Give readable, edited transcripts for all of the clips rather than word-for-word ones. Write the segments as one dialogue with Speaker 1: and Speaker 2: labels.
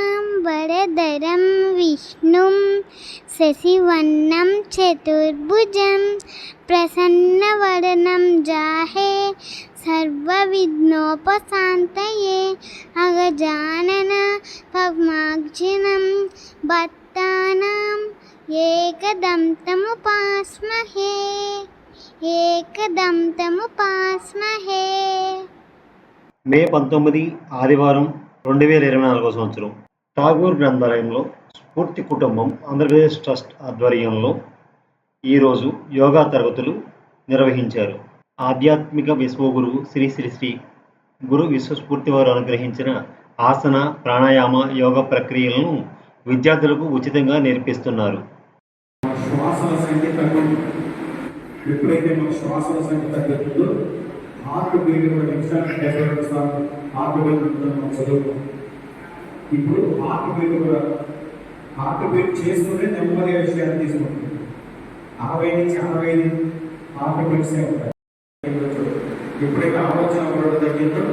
Speaker 1: शुक्लांबरधरं विष्णुं शशिवर्णं चतुर्भुजं प्रसन्नवदनं ध्याये सर्वविघ्नोपशान्तये अगजानन पद्मार्कं भक्तानां एकदन्तमुपास्महे
Speaker 2: మే 19 ఆదివారం 2024 సంవత్సరం ఠాగూర్ గ్రంథాలయంలో స్ఫూర్తి కుటుంబం ఆంధ్రప్రదేశ్ ట్రస్ట్ ఆధ్వర్యంలో ఈరోజు యోగా తరగతులు నిర్వహించారు. ఆధ్యాత్మిక విశ్వగురువు శ్రీ శ్రీ శ్రీ గురు విశ్వస్ఫూర్తి వారు అనుగ్రహించిన ఆసన, ప్రాణాయామ, యోగ ప్రక్రియలను విద్యార్థులకు ఉచితంగా నేర్పిస్తున్నారు.
Speaker 3: హార్ట్ బీట్ కూడా నిమిషానికి 72 సార్లు హార్ట్ బీట్ మనం చదువుతాం. ఇప్పుడు హార్ట్ బీట్ చేస్తూనే నెమ్మదిగా విషయాన్ని తీసుకుంటుంది. 60 నుంచి 65 హార్ట్ బీట్సే ఉంటాయి. ఎప్పుడైతే ఆలోచన కూడా తగ్గిందో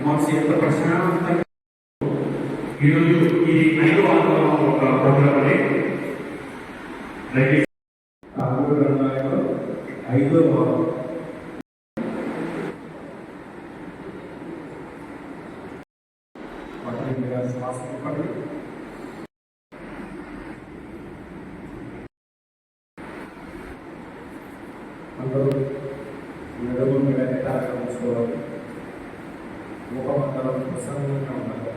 Speaker 3: మనసు ఎంత ప్రశాంతంగా. ఈరోజు ఈ 5వ ఒక ప్రోగ్రామ్ అని ఠాగూర్ గ్రంథాలయంలో 5వ భాగం శ్వాసను పడి అందరూ నడుము మీద నిటారుగా ఉంచుకోవాలి. ముఖమంతరం ప్రసన్నంగా ఉండాలి.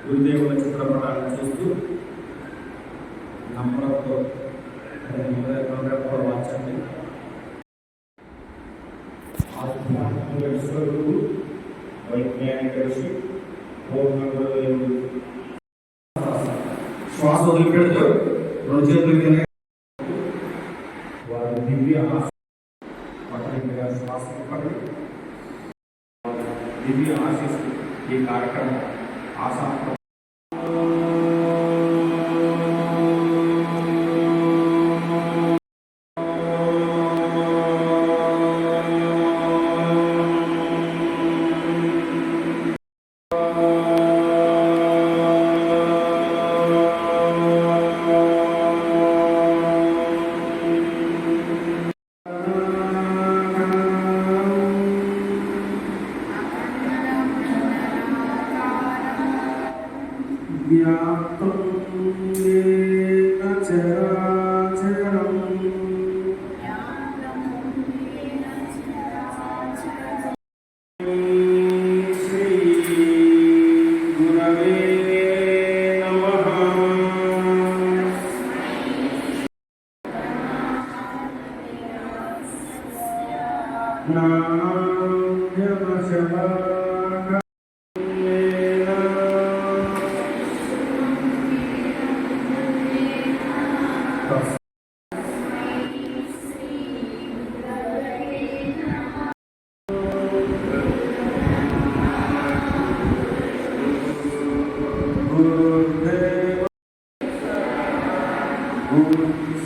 Speaker 3: గురుదేవుల చిత్రపటాలను చూస్తూ నమ్మడంతో వాచండి. ఆధ్యాత్మిక విశ్వగురువు, వైజ్ఞానిక ఋషి, పూర్ణగురుదేవుడు. శ్వాస వదిలిపెడుతూ 2 చేతులు వారి దివ్య శ్వాసను పడి దివ్య ఆశిస్తూ ఈ కార్యక్రమం ఆసన వ్యాప్తం ఏన చరాచరం శ్రీ గురవే నమః.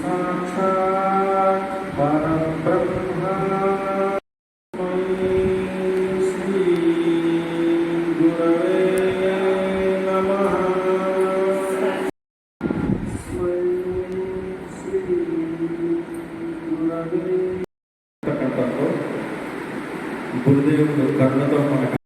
Speaker 3: సాక్షాత్ పరబ్రహ్మ శ్రీ గురవే నమః. శ్రీ గురవే గురుదేవుడు కరుణతో మనకు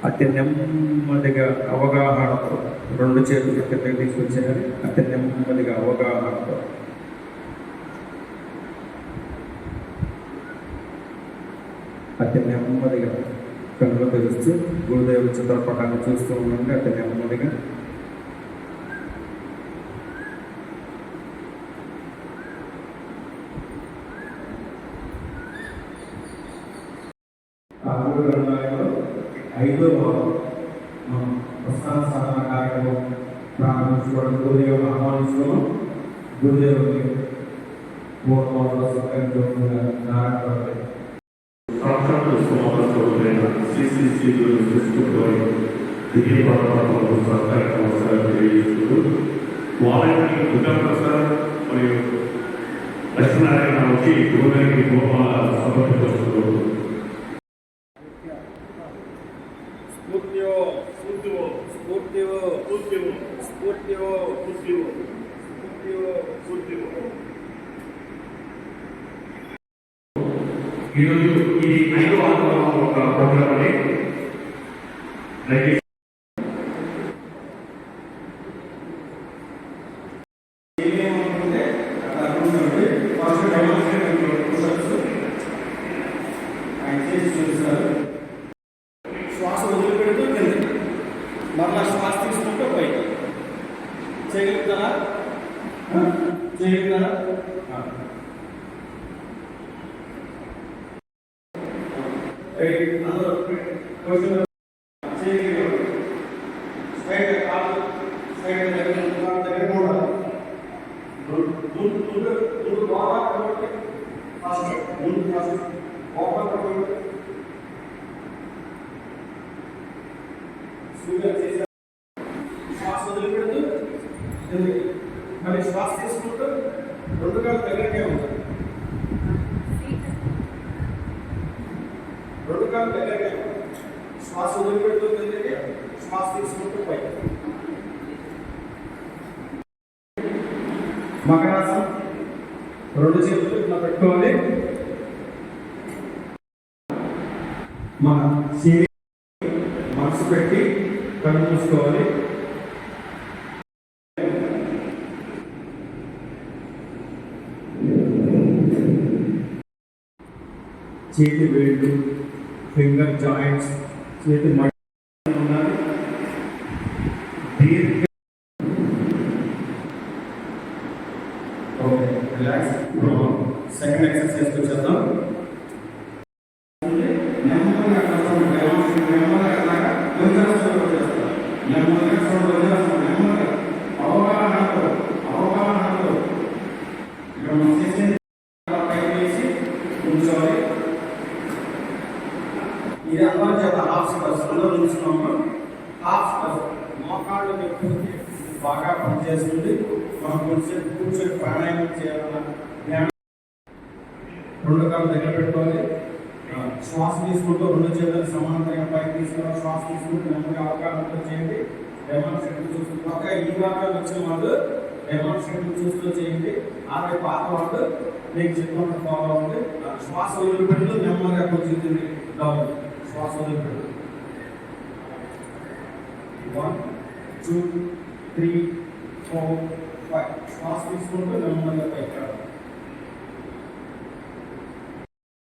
Speaker 3: అతి నెమ్మదిగా అవగాహనతో రెండు చేతులు కిందకి తీసుకొచ్చేయాలి. అతి నెమ్మదిగా అవగాహనతో అతి నెమ్మదిగా కళ్ళు తెరుస్తూ గురుదేవుల చిత్రపటాన్ని చూస్తూ ఉండండి. అతి నెమ్మదిగా గ్రంథాలయంలో 5వ ప్రస్థాన సాధన కార్యక్రమం ప్రారంభించుకోవడం గురుదేవుని ఆహ్వానించుకోవడం గురుదేవుని పూర్వంలో సత్కరించడం
Speaker 4: సాక్షాత్తు సమావేశమైన శ్రీ చూసుకుంటూ దివ్య పరమాత్మకు సహకార నమస్కారం తెలియజేస్తూ వారికి దుర్గాప్రసాద్ మరియు లక్ష్మీనారాయణ వచ్చి గురుగారికి గోపాల సమర్పించుకుంటూ
Speaker 3: స్ఫూర్తియో స్ఫూర్తియో స్ఫూర్తియో స్ఫూర్తియో స్ఫూర్తియో స్ఫూర్తియో స్ఫూర్తియో స్ఫూర్తియో.
Speaker 4: ఈరోజు ఇది 5వ ఒక ప్రోగ్రామ్ అని
Speaker 3: శ్వాస వదిలిపెడుతూ కిందకి మరలా శ్వాస తీసుకుంటూ పైకి చేయగలుగుతారా? చేయగలుగుతారా? శ్వాస వదిలిపెడుతూ మరి శ్వాస తీసుకుంటూ రెండు కాళ్ళు దగ్గరకే ఉంటాయి. రెండు కాళ్ళు దగ్గరకే ఉంటాయి. శ్వాస వదిలిపెడుతూ దగ్గరకే శ్వాస తీసుకుంటూ పైకి. మకరాసనం రెండు చేతులు ఇట్లా పెట్టుకోవాలి. మన మనసు పెట్టి కళ్ళు మూసుకోవాలి. చేతి వేళ్ళు ఫింగర్ జాయింట్స్ చేతి ఉండాలి. దీర్ఘ ఓకే రిలాక్స్. సెకండ్ ఎక్సర్సైజ్ వచ్చేద్దాం. ఇది అందరూ చేత హాఫ్ స్పర్శ అందరూ చూస్తున్నాము. హాఫ్ స్పర్శ మోకాళ్ళు పెట్టుకుంటే బాగా పనిచేస్తుంది. మనం కొంచెంసేపు కూర్చొని ప్రాణాయామం చేయాలన్నా రెండు కాళ్ళు దగ్గర పెట్టుకోవాలి. శ్వాస తీసుకుంటూ రెండు చేతులు సమాంతరంగా పైకి తీసుకోవాలి. శ్వాస తీసుకుంటూ నెమ్మదిగా అవకాశంతో చేయండి. డెమాన్స్ట్రేషన్ చూస్తూ ఒక ఈ భాగాలు వచ్చిన వాళ్ళు డెమాన్స్ట్రేషన్ చూస్తూ చేయండి. ఆమె పాత వాళ్ళు మీకు చెప్తున్న ఫాలో అవ్వండి. శ్వాస వదిలిపెడుతూ నెమ్మదిగా కొంచెం డౌన్. శ్వాస వదిలిపెట్టు. 1 2 3 4 5. శ్వాస తీసుకుంటూ నెమ్మదిగా పైకి రావాలి.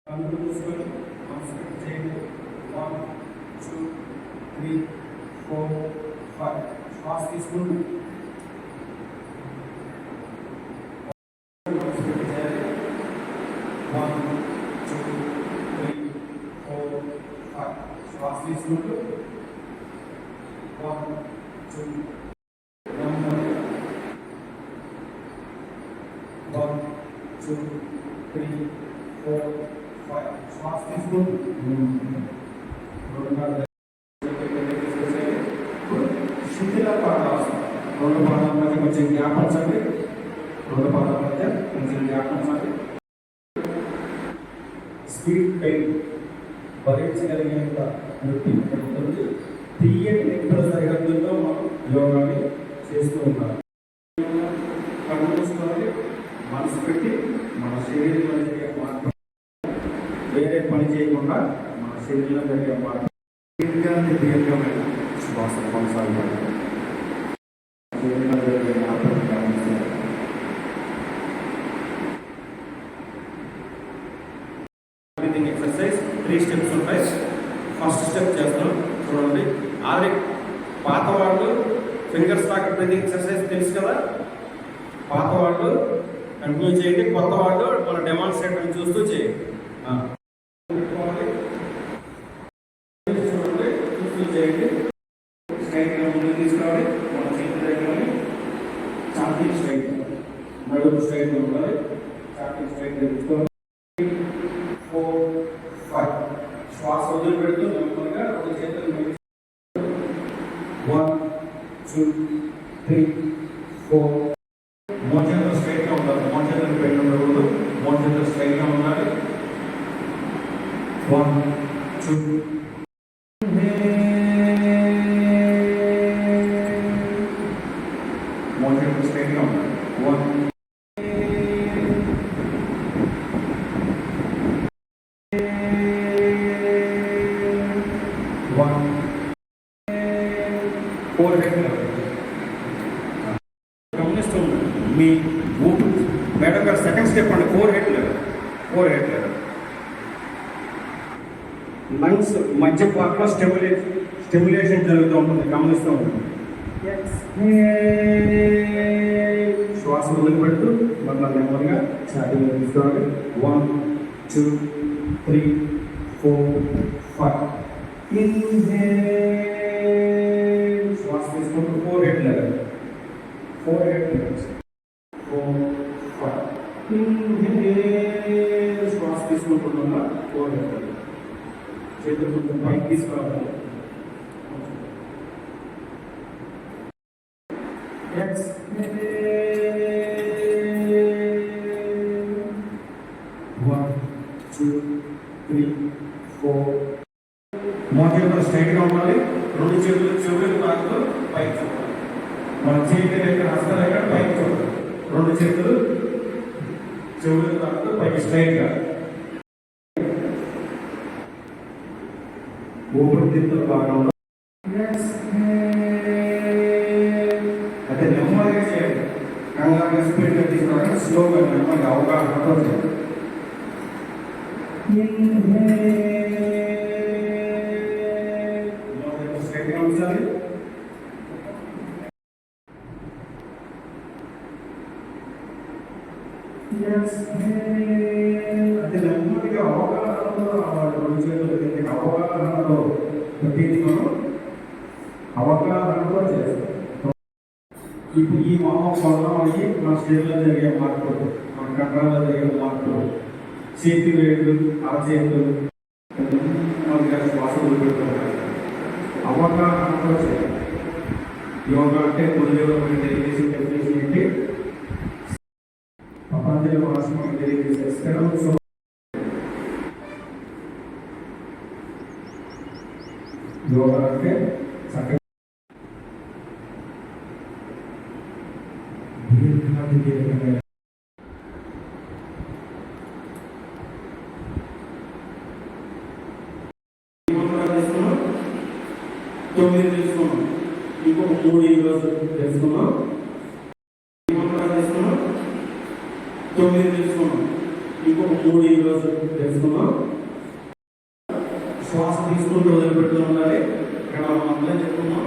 Speaker 3: కళ్ళు మూసుకొని మనసు పెట్టి చేయండి. 1 2 3 4 5. శ్వాస తీసుకుంటూ మనసు పెట్టి చేయాలి. 1 2 3 4 5. శ్వాస తీసుకుంటూ 1 2 నెమ్మదిగా 1 2 3 4 5. శ్వాస తీసుకుంటూ శిథిలపాదాసనం. రెండు పాదాల మధ్య కొంచెం జ్ఞాపించండి. రెండు పాదాల మధ్య కొంచెం జ్ఞాపించండి. స్పీడ్ పెయిన్ భరించగలిగేంత నొప్పి ఉంటుంది. తీయటి నిప్పుల సరిహద్దుల్లో మనం యోగాని చేస్తూ ఉన్నాం. కళ్ళు మూసుకోవాలి. మనసు పెట్టి మన శరీరంలో జరిగే మార్పు వేరే పని చేయకుండా మన శరీరంలో జరిగే మార్పు దీర్ఘమైన శ్వాస కొనసాగుతాయి. బ్రీతింగ్ ఎక్సర్సైజ్ 3 స్టెప్స్ ఉంటాయి. ఫస్ట్ స్టెప్ చేస్తాం చూడండి. ఆల్రెడీ పాత వాళ్ళు ఫింగర్స్ దాకా బ్రీతింగ్ ఎక్సర్సైజ్ తెలుసు కదా, పాత వాళ్ళు కంటిన్యూ చేయండి, కొత్త వాళ్ళు మన డెమాన్స్ట్రేటర్ చూస్తూ చేయండి. చూడండి, చూస్తూ చేయండి. స్ట్రైట్గా ముందుకు తీసుకురావాలి, మన చేతి దగ్గరని చాకింగ్ స్ట్రైట్, నడుము స్ట్రైట్గా ఉండాలి, చాకింగ్ స్ట్రైట్గా తీసుకోవాలి. 4, 5 శ్వాస వదిలిపెడుతూ నెమ్మదిగా రెండు చేతులు 1, 2, 3, 4. మోచేతులు స్ట్రైట్గా ఉండాలి, మోచేతులు పెట్టి ఉండకూడదు, మోచేతులు స్ట్రైట్గా ఉండాలి. 1, 2. మోచేతులు స్ట్రైట్గా ఉండాలి. 1, 4 గమనిస్తూ మీ ఊపు. మేడం గారు సెకండ్ స్టెప్ అండి, 4 హెడ్ లెవెల్. లంగ్స్ మధ్య పార్ట్లో స్టిమ్యులేషన్ జరుగుతూ ఉంటుంది, గమనిస్తూ ఉంటుంది. శ్వాస వదిలిపెడుతూ మళ్ళీ నెమ్మదిగా ఛాతీలో తీసుకోవాలి. 1, 2, 3, 4, 5. శ్వాస తీసుకుంటూ 4 హెడ్ లెవెల్. 4 head levels. 4, 5. శ్వాస తీసుకుంటున్నా 4 హెడ్ లెవెల్. చేతులు కొంచెం పైకి తీసుకోవాలి. మోచేతులు స్ట్రైట్గా ఉండాలి, రెండు చేతులు చెవులకు తాకుతూ పైకి చూడాలి. మన చేతి దగ్గర హస్తం దగ్గర పైకి చూడాలి, రెండు చేతులు చెవులకు తాకుతూ పైకి స్ట్రైట్గా. ఊపిరితిత్తులు బాగా ఉండాలి. అయితే నెమ్మదిగా చేయాలి, కంగారుగా స్పీడ్గా తీసుకోవాలి, స్లోగా నెమ్మదిగా అవగాహనతో చేయాలి. స్ట్రైట్గా ఉంచాలి. అంటే నెమ్మదిగా అవగాహనతో రెండు చేతులు కిందకి అవగాహనతో ప్రతిదినం అవగాహనతో చేస్తాం. ఇప్పుడు ఈ మామూలు వల్ల మనకి మన స్టేజ్లో జరిగే మార్పులు, మన కంట్రోల్లో జరిగే మార్పులు, చేతి వేళ్ళు, అరచేతులు మనకి శ్వాస వదిలిపెడుతుంటారు. అవగాహనతో చేయాలి. యోగా అంటే తెలుగులో మనకి తెలియజేసిన డెఫినేషన్ ఏంటి? ప్రపంచ భాష మనకి తెలియజేసే స్థిరం. యోగా అంటే చక్కగా దీర్ఘంగా తొమ్మిది తెలుసుకున్నాం, ఇంకొక 3 ఈరోజు తెలుసుకున్నాం. 9 తెలుసుకున్నాం, ఇంకొక 3 ఈరోజు తెలుసుకున్నాం. శ్వాస తీసుకుంటూ వదిలిపెడుతూ ఉండాలి. ఇక్కడ మనం అందరం చెప్తున్నాం.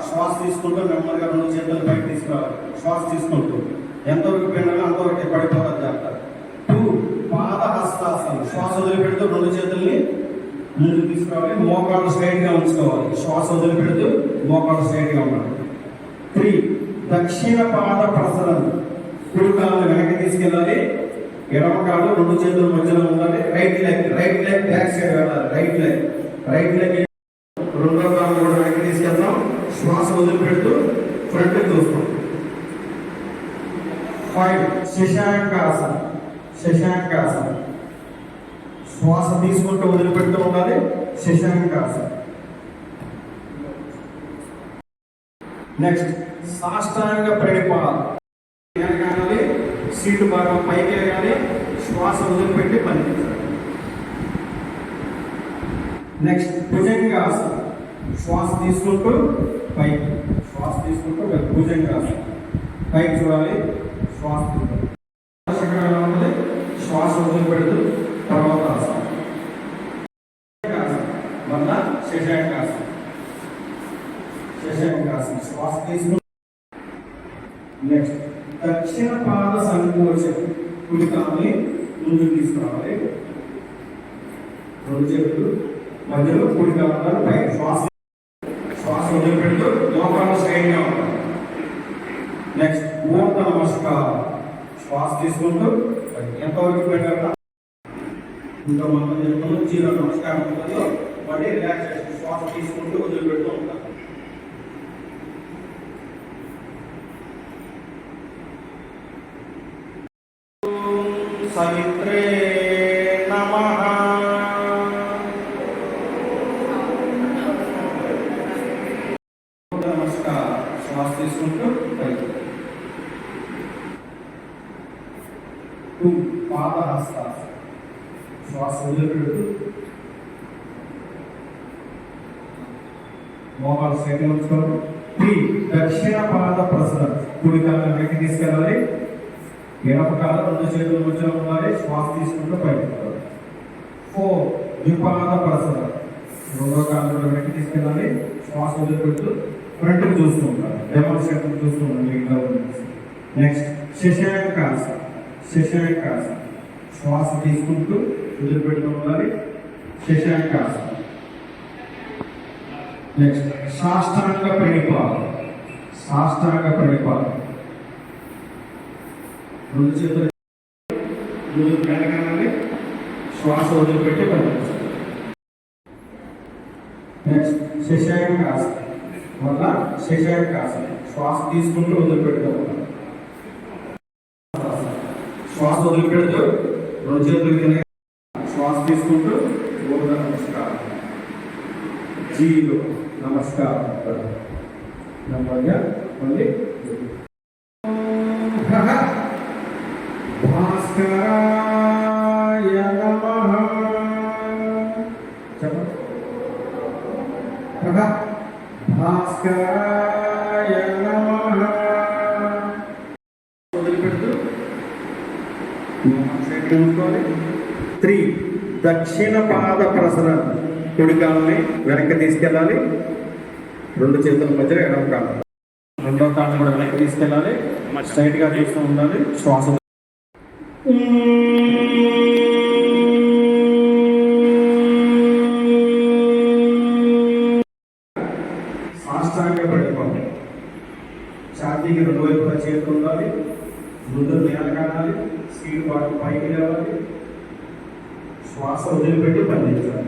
Speaker 3: శ్వాస తీసుకుంటూ నెమ్మదిగా రెండు చేతులు పైకి తీసుకురావాలి. శ్వాస తీసుకుంటూ ఎంతవరకు పెండాలో అంతవరకు పడిపోతుంది అంటారు. 2 పాద హస్తాసనం. శ్వాస వదిలిపెడుతూ రెండు చేతుల్ని ముందుకు తీసుకురావాలి, మోకాళ్ళు స్ట్రైట్గా ఉంచుకోవాలి. శ్వాస వదిలిపెడుతూ మోకాళ్ళు స్ట్రైట్గా ఉండాలి. 3 దక్షిణ పాద ప్రసరణ. కుడి కాళ్ళు వెనక్కి తీసుకెళ్ళాలి, ఎడమ కాళ్ళు రెండు చేతుల మధ్యలో ఉండాలి. రైట్ లెగ్ బ్యాక్ సైడ్ వెళ్ళాలి. రైట్ లెగ్ రెండో కాళ్ళు కూడా వెనక్కి తీసుకెళ్తాం. శ్వాస వదిలిపెడుతూ ఫ్రంట్కి చూస్తాం. 5 శశాంకాసన. శ్వాస తీసుకుంటూ వదిలిపెడుతూ ఉండాలి. శశాంకాసన. నెక్స్ట్ సాష్టాంగ ప్రణిపాతం. ఎరగాలి, సీటు భాగం పైకి ఎరగాలి, శ్వాస వదిలిపెట్టి పనిచేయాలి. నెక్స్ట్ భుజంగాసన. శ్వాస తీసుకుంటూ పైకి, శ్వాస తీసుకుంటూ పైకి. భుజంగాసన. పైకి చూడాలి, శ్వాస ఉంటుంది, శ్వాస వదిలిపెడుతూ పర్వతాసన. మళ్ళా శశాంకాసన. శశాంకాసన. శ్వాస తీసుకుంటూ. నెక్స్ట్ దక్షిణ పాద సంకోచం. కుడికాన్ని ముందుకు తీసుకురావాలి, రెండు చేతులు మధ్యలో కుడికాలు పై. శ్వాస వదిలిపెడుతూ మోకాలు స్ట్రైట్ గా ఉంటాయి. నెక్స్ట్ ఊర్ధ నమస్కారం. శ్వాస తీసుకుంటూ ఎంతవరకు పెట్టాలి, ఇంకా మనం చెప్తాము. జీరో నమస్కారం ఉంటుందో మళ్ళీ రిలాక్సేషన్. శ్వాస తీసుకుంటూ వదిలిపెడుతూ ఉంటాం. సవిత్రే నమః. నమస్కారం. శ్వాస తీసుకుంటూ పాదహస్తాసన. శ్వాస వదిలిపెడుతూ మోకాలు స్ట్రైట్ ఉంచుకోవాలి. 3 దక్షిణ పాద ప్రసరణ. కుడి కాళ్ళ వెనక్కి తీసుకెళ్ళాలి, ఎడమ కాళ్ళ రెండు చేతుల మధ్యలో ఉండాలి, శ్వాస తీసుకుంటూ పైకి. 4 ద్విపాద ప్రసరణ. రెండో కాళ్ళ వెనక్కి తీసుకెళ్ళాలి, శ్వాస వదిలిపెడుతూ ఫ్రంట్కి చూస్తూ ఉండాలి, డెమాన్స్ట్రేషన్ చూస్తూ ఉండాలి. నెక్స్ట్ శశాంకాసన. శశాంకాసన. శ్వాస తీసుకుంటూ వదిలిపెడుతూ ఉండాలి, శశాంకాసన. నెక్స్ట్ సాష్టాంగ ప్రణిపాతం. సాష్టాంగ ప్రణిపాతం. రెండు చేతులు ముందుకు వెళ్ళగానే శ్వాస వదిలిపెట్టి పనిచేయాలి. నెక్స్ట్ శశాంకాసన. మళ్ళా శశాంకాసన. శ్వాస తీసుకుంటూ వదిలిపెడుతూ ఉండాలి, శ్వాస వదిలిపెడుతూ రెండు చేతులు శ్వాస తీసుకుంటూ ఊర్ధ నమస్కారం. జీరో నమస్కారం. నెమ్మదిగా మళ్ళీ భాస్కరాయ నమః. చెప్పండి. భాస్కరాయ నమః. వదిలిపెడుతూ 3 దక్షిణ పాద ప్రసరణ. కుడి కాళ్ళని వెనక్కి తీసుకెళ్ళాలి, రెండు చేతుల మధ్యలో ఎడమ కాళ్ళు. రెండో కాళ్ళని కూడా వెనక్కి తీసుకెళ్ళాలి, స్ట్రైట్ గా చూస్తూ ఉండాలి. శ్వాస సాష్టాంగ ప్రణిపాతం. ఛాతీకి రెండు వైపులా చేతులు ఉండాలి, ముందు నేల కానాలి, సీటు బాటు పైకి లేవాలి, శ్వాస వదిలిపెట్టి పనిచేయాలి.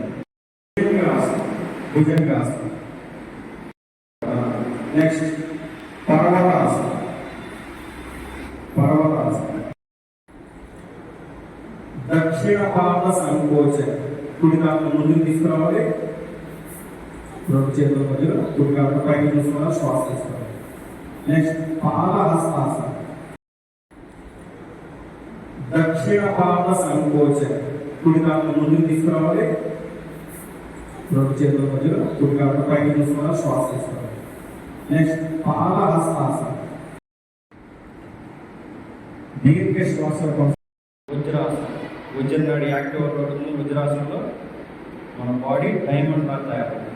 Speaker 3: భుజంగాసన. నెక్స్ట్ పర్వతాసన. పర్వతాసన. దక్షిణ పాద సంకోచన. కుడి కాళ్ళ ముందుకు తీసుకురావాలి, రెండు చేతుల మధ్యలో కుడి కాళ్ళ పైకి చూసుకోవాలి, శ్వాస తీసుకోవాలి. నెక్స్ట్ పాదహస్తాసన. దక్షిణ పాద సంకోచన. కుడి కాళ్ళ ముందుకు తీసుకురావాలి, రెండు చేతుల మధ్యలో కుడి కాళ్ళ పైకి చూసుకోవాలి, శ్వాస తీసుకోవాలి. నెక్స్ట్ పాదహస్తాసన. దీర్ఘ శ్వాస. వజ్రాసన. వజ్రనాడి యాక్టివ్ అవుతుంది. వజ్రాసనంలో మన బాడీ డైమండ్ లా తయారవుతుంది.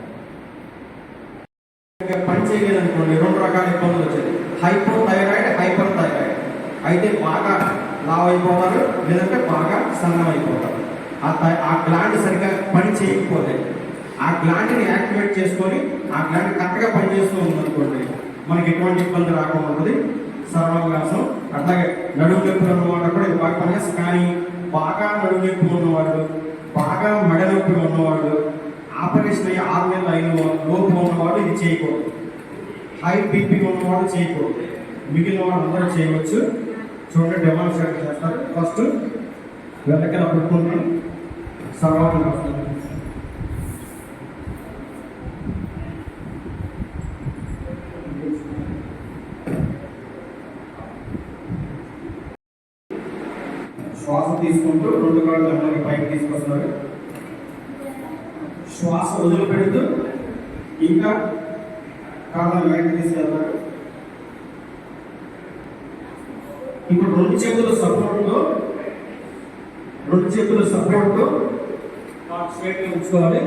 Speaker 3: పని చేయలేదనుకోండి, రెండు రకాల ఇబ్బందులు వచ్చాయి. Hypothyroid, hyper thyroid. అయితే బాగా లావ్ అయిపోతారు, లేదంటే బాగా సన్నం అయిపోతారు. ఆ గ్లాండ్ సరిగ్గా పని చేయకపోతే ఆ గ్లాండ్ని యాక్టివేట్ చేసుకొని ఆ గ్లాండ్ కరెక్ట్గా పనిచేస్తూ ఉందనుకోండి, మనకి ఎటువంటి ఇబ్బంది రాకుండా ఉంటుంది. సర్వాభ్యాసం. అట్లాగే నడుము నొప్పులు ఉన్నవాళ్ళు కూడా ఇది బాగా పనిచేస్తుంది. కానీ బాగా నడుము నొప్పి ఉన్నవాళ్ళు, బాగా మెడ నొప్పి ఉన్నవాళ్ళు, ఆపరేషన్ అయ్యి 6 నెలలు అయిన లోపు ఉన్నవాళ్ళు ఇది చేయకూడదు. హై బీపీ ఉన్నవాళ్ళు చేయకూడదు. మిగిలిన వాళ్ళు అందరూ చేయవచ్చు. చూడండి, డెమాన్స్ట్రేట్ చేస్తారు. ఫస్ట్ వెనకన పట్టుకుంటాం, సర్వాంగాసనం. శ్వాస తీసుకుంటూ రెండు కాళ్ళు నెమ్మదిగా పైకి తీసుకొస్తున్నారు. శ్వాస వదిలిపెడుతూ ఇంకా కాళ్ళని వెనక్కి తీసుకెళ్తారు. ఇప్పుడు రెండు చేతుల సపోర్ట్తో స్ట్రైట్ గా ఉంచుకోవాలి.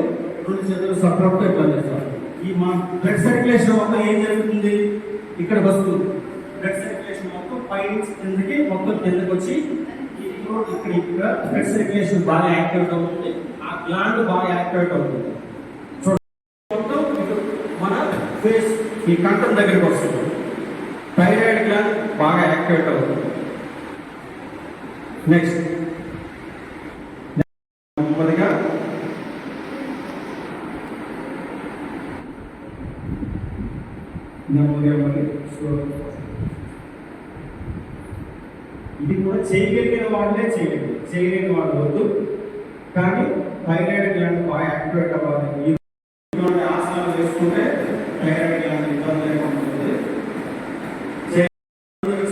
Speaker 3: రెండు చేతుల సపోర్ట్తో ఇట్లా చేస్తారు. ఈ మా బ్లడ్ సర్క్యులేషన్ మొత్తం ఏం జరుగుతుంది, ఇక్కడ వస్తుంది. బ్లడ్ సర్క్యులేషన్ మొత్తం పైనుంచి కిందకి మొత్తం కిందకి వచ్చి ఇక్కడ బ్లడ్ సర్క్యులేషన్ బాగా యాక్టివేట్ అవుతుంది. ఆ గ్లాండ్ బాగా యాక్టివేట్ అవుతుంది. మొత్తం మన ఫేస్ ఈ కంఠం దగ్గరికి వస్తుంది. థైరాయిడ్ గ్లాండ్ బాగా యాక్టివేట్ అవుతుంది. నెక్స్ట్ నెమ్మదిగా ఇది కూడా చేయగలిగిన వాళ్ళే చేయండి, చేయలేని వాళ్ళు వద్దు. కానీ థైరాయిడ్ గ్లాండ్ బాగా యాక్టివేట్ అవ్వాలి. ఇటువంటి ఆసనాలు చేసుకుంటే థైరాయిడ్ గ్లాండ్ ఇబ్బంది లేకుండా ఉంటుంది.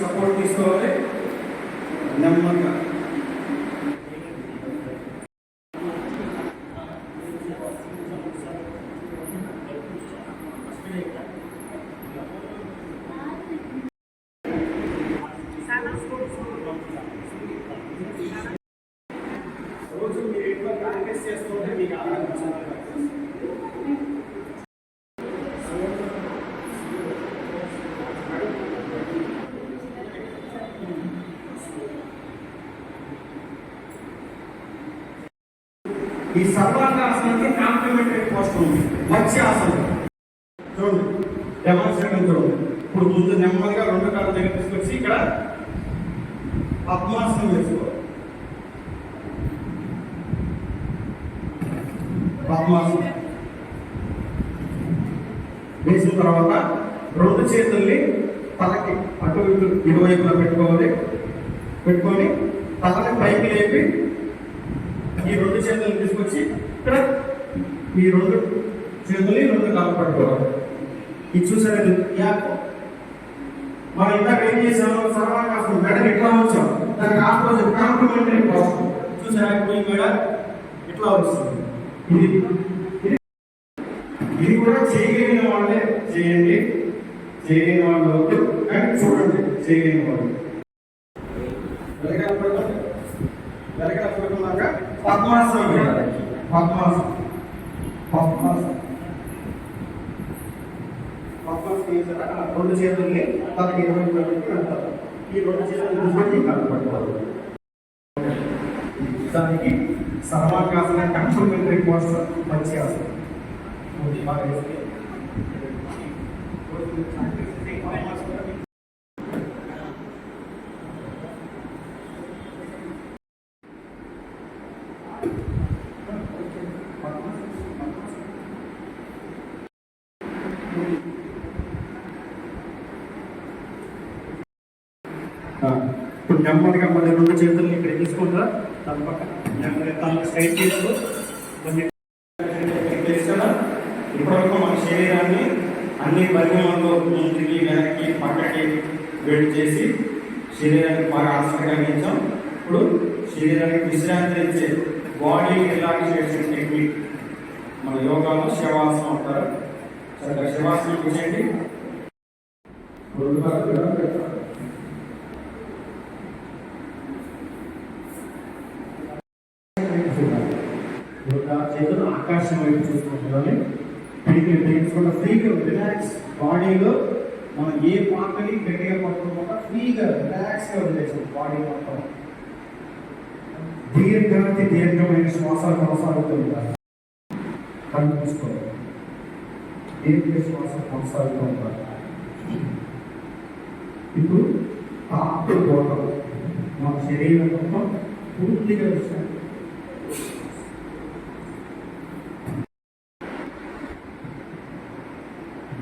Speaker 3: సపోర్ట్ తీసుకోవాలి. నెమ్మదిగా రోజు మీరు ఎక్కువ ప్రాక్టీస్ చేస్తుంటే మీకు ఆరోగ్యం చాలా ఈ సర్వాంగాసనానికి కాంప్లిమెంటరీ పోస్టర్ ఉంది. మత్స్యాసనం చూడండి, డెమాన్స్ట్రేషన్ చూడండి. ఇప్పుడు ముందు నెమ్మదిగా రెండు కాళ్ళ దగ్గర తీసుకొచ్చి ఇక్కడ పద్మాసనం వేసుకోవాలి. పద్మాసనం వేసిన తర్వాత రెండు చేతుల్ని తలకి అటు ఇటు ఇరువైపులా పెట్టుకొని తలని పైకి లేపి ఈ రెండు చేతులు తీసుకొచ్చి ఇక్కడ ఈ రెండు చేతుల్ని రెండు కాళ్ళు పట్టుకోవాలి. ఇది చూసారు మనం ఇందాక ఏం చేసాము, సర్వాంగాసనం మెడని ఇట్లా వచ్చాం, దానికి ఆపోజిట్ కాంప్లిమెంటరీ పోస్టర్ చూసారా. ఈ మెడ ఇట్లా వస్తుంది. ఇది కూడా చేయగలిగిన వాళ్ళే చేయండి, చేయలేని వాళ్ళు వద్దు. కానీ చూడండి, చేయలేని వాళ్ళు వెనకాల పడుకున్నాక పద్మాసనం వేయాలి. పద్మాసనం వేసారా, రెండు చేతుల్ని తనకి 20 వెళ్తారు. ఈ రెండు చేతులు పట్టుకోవాలి. దానికి సర్వాంగాసన కాంప్లిమెంటరీ పోస్టర్ మత్స్యాసనం. ఇప్పుడు నెమ్మదిగా మళ్ళీ రెండు చేతుల్ని ఇక్కడ తీసుకుంటారా, దాని పక్కన నెమ్మదిగా తనకు స్ట్రైట్ చేస్తూ ఇప్పటివరకు మన శరీరాన్ని అన్ని పరిమాణంలో ముందుకి వెనక్కి పక్కకి వేడి చేసి శరీరానికి బాగా ఆసక్తించాం. ఇప్పుడు శరీరానికి విశ్రాంతి ఇచ్చే బాడీ రిలాక్సేషన్ టెక్నిక్ మన యోగాలో శవాసనం అంటారు. చక్కగా శవాసనం చేయండి. చేతులు ఆకాశం వైపు చూసుకుంటున్నాను. ఫ్రీగా రిలాక్స్ బాడీలో మనం ఏ పార్ట్ని గట్టిగా పట్టుకోకుండా ఫ్రీగా రిలాక్స్గా వదిలేసాం బాడీ మొత్తం. దీర్ఘమైన శ్వాసాలు కొనసాగుతూ ఉంటారు. కళ్ళు చూసుకోవాలి. దీర్ఘ శ్వాస కొనసాగుతూ ఉంటారు. ఇప్పుడు టాప్ బాటం మన శరీరం మొత్తం పూర్తిగా విశ్రాంతి.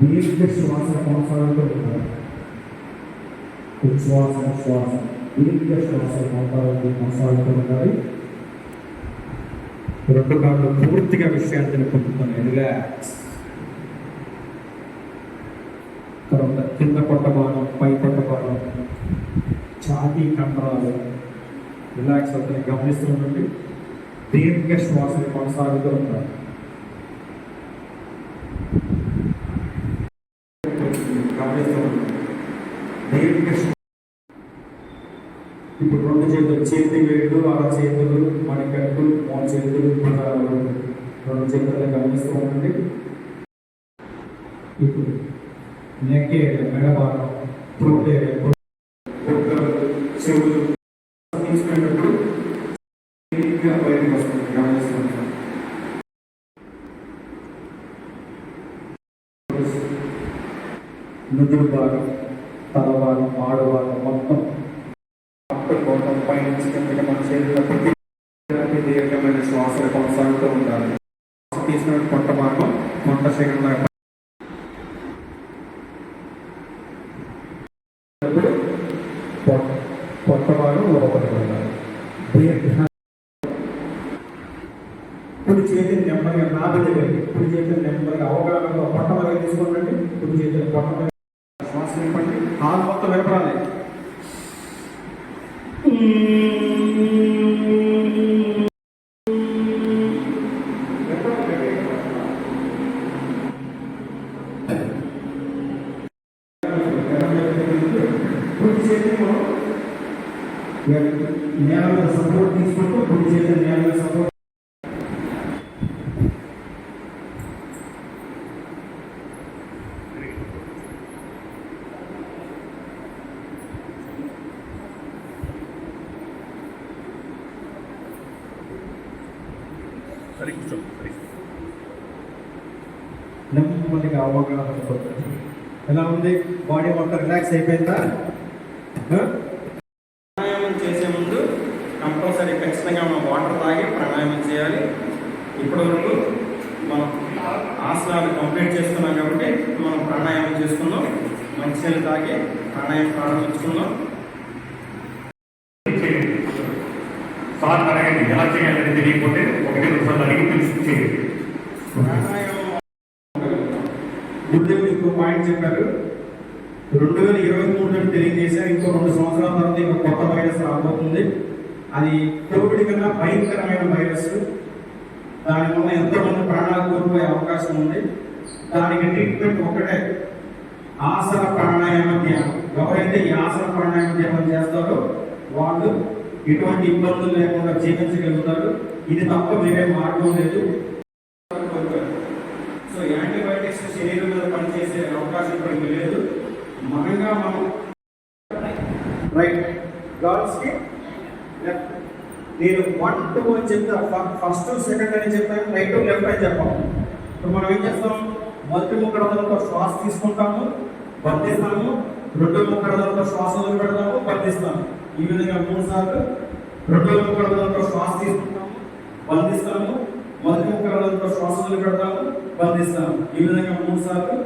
Speaker 3: దీర్ఘ శ్వాస కొనసాగుతూ ఉంటారు. శ్వాస దీర్ఘ శ్వాస కొనసాగుతూ ఉండాలి. రెండు కాళ్ళు పూర్తిగా విశ్రాంతిని పొందుతాను. రిలాక్స్. తర్వాత కింద పొట్టబానం, పై పొట్టబానం, ఛాతీ కండరాలు రిలాక్స్ అవుతాయి. గమనిస్తూ ఉండండి. దీర్ఘ శ్వాసని కొనసాగుతూ ఉంటారు. గమనిస్తూ ఉండండి. దీర్ఘ ఇప్పుడు రెండు చేతులు, చేతి వేళ్ళు, అర చేతులు, మణికట్టు, మూడు చేతులు, రెండు చేతులు గమనిస్తూ ఉండండి. ఇప్పుడు నెక్ ఏరియా, మెడబారం, థ్రోట్ ఏరియా, చెవులు తీసుకునేటప్పుడు బయటకు వస్తుంది. గమనిస్తూ ఉంటాం. నుదురు భాగం, తల భాగం, మాడు భాగం మొత్తం కోటం పైనుంచి కిందకి మన చేతులకి దీర్ఘమైన శ్వాసలు కొనసాగుతూ ఉండాలి. తీసుకున్న పొట్ట భాగం, పొట్ట శరీరం పొట్ట భాగం లోపలికి ఉండాలి. కుడి చేతిని నెమ్మదిగా నాభిని కుడి చేతిని నెమ్మదిగా అవగాహనలో పొట్ట భాగం తీసుకోండి. కుడి చేతిని పొట్ట భాగం శ్వాస నింపండి. కాలు మొత్తం వినపడాలి. నేల మీద సపోర్ట్ తీసుకుంటూ కుడి చేతి నేల మీద సపోర్ట్. నెమ్మదిగా అవగాహన పొందండి. ఎలా ఉంది? బాడీ మొత్తం రిలాక్స్ అయిపోయిందా? ప్రాణాయామం చేసే ముందు కంపల్సరీ ఖచ్చితంగా మనం వాటర్ తాగి ప్రాణాయామం చేయాలి. ఇప్పటివరకు మనం ఆసనాలు కంప్లీట్ చేసుకున్నాం కాబట్టి మనం ప్రాణాయామం చేసుకున్నాం. మంచినీళ్ళు తాగి ప్రాణాయామం ప్రారంభించుకున్నాం.
Speaker 4: సార్ అడగండి, ఎలా చేయాలని తెలియకపోతే ఒకటి రెండు సార్లు అడిగి తెలిసి చేయండి.
Speaker 3: గురుదేవుడు ఇంకో పాయింట్ చెప్పారు. 2023 తెలియజేశారు. ఇంకో 2 సంవత్సరాల తర్వాత ఇంకో కొత్త వైరస్ రాబోతుంది. అది కోవిడ్ కన్నా భయంకరమైన వైరస్. దానివల్ల ఎంతోమంది ప్రాణాలు కోల్పోయే అవకాశం ఉంది. దానికి ట్రీట్మెంట్ ఒకటే, ఆసన ప్రాణాయామ ధ్యానం. ఎవరైతే ఈ ఆసన ప్రాణాయామ ధ్యానం చేస్తారో వాళ్ళు ఎటువంటి ఇబ్బందులు లేకుండా జీవించగలుగుతారు. ఇది తప్ప వేరే మార్గం లేదు. సో యాంటీబయాటిక్స్ శరీరం మీద పనిచేసే అవకాశం ఇప్పటికి లేదు. మనంగా మనం రైట్ గర్ల్స్కి లెఫ్ట్. నేను 1 2 అని చెప్తా, ఫస్ట్ సెకండ్ అని చెప్తాను, రైట్ లెఫ్ట్ అని చెప్పాము. ఇప్పుడు మనం ఏం చేస్తాం? మొదటి ముక్కడదలతో శ్వాస తీసుకుంటాము, బంధిస్తాము. రెండో ముక్కడదలతో శ్వాస వదిలిపెడతాము, బంధిస్తాము. ఈ విధంగా 3 సార్లు. రెండో ముక్కడదలతో శ్వాస తీసుకుంటాము, బంధిస్తాము. మొదటి ముక్కడదలతో శ్వాస వదిలిపెడతాము, బంధిస్తాము. ఈ విధంగా 3 సార్లు.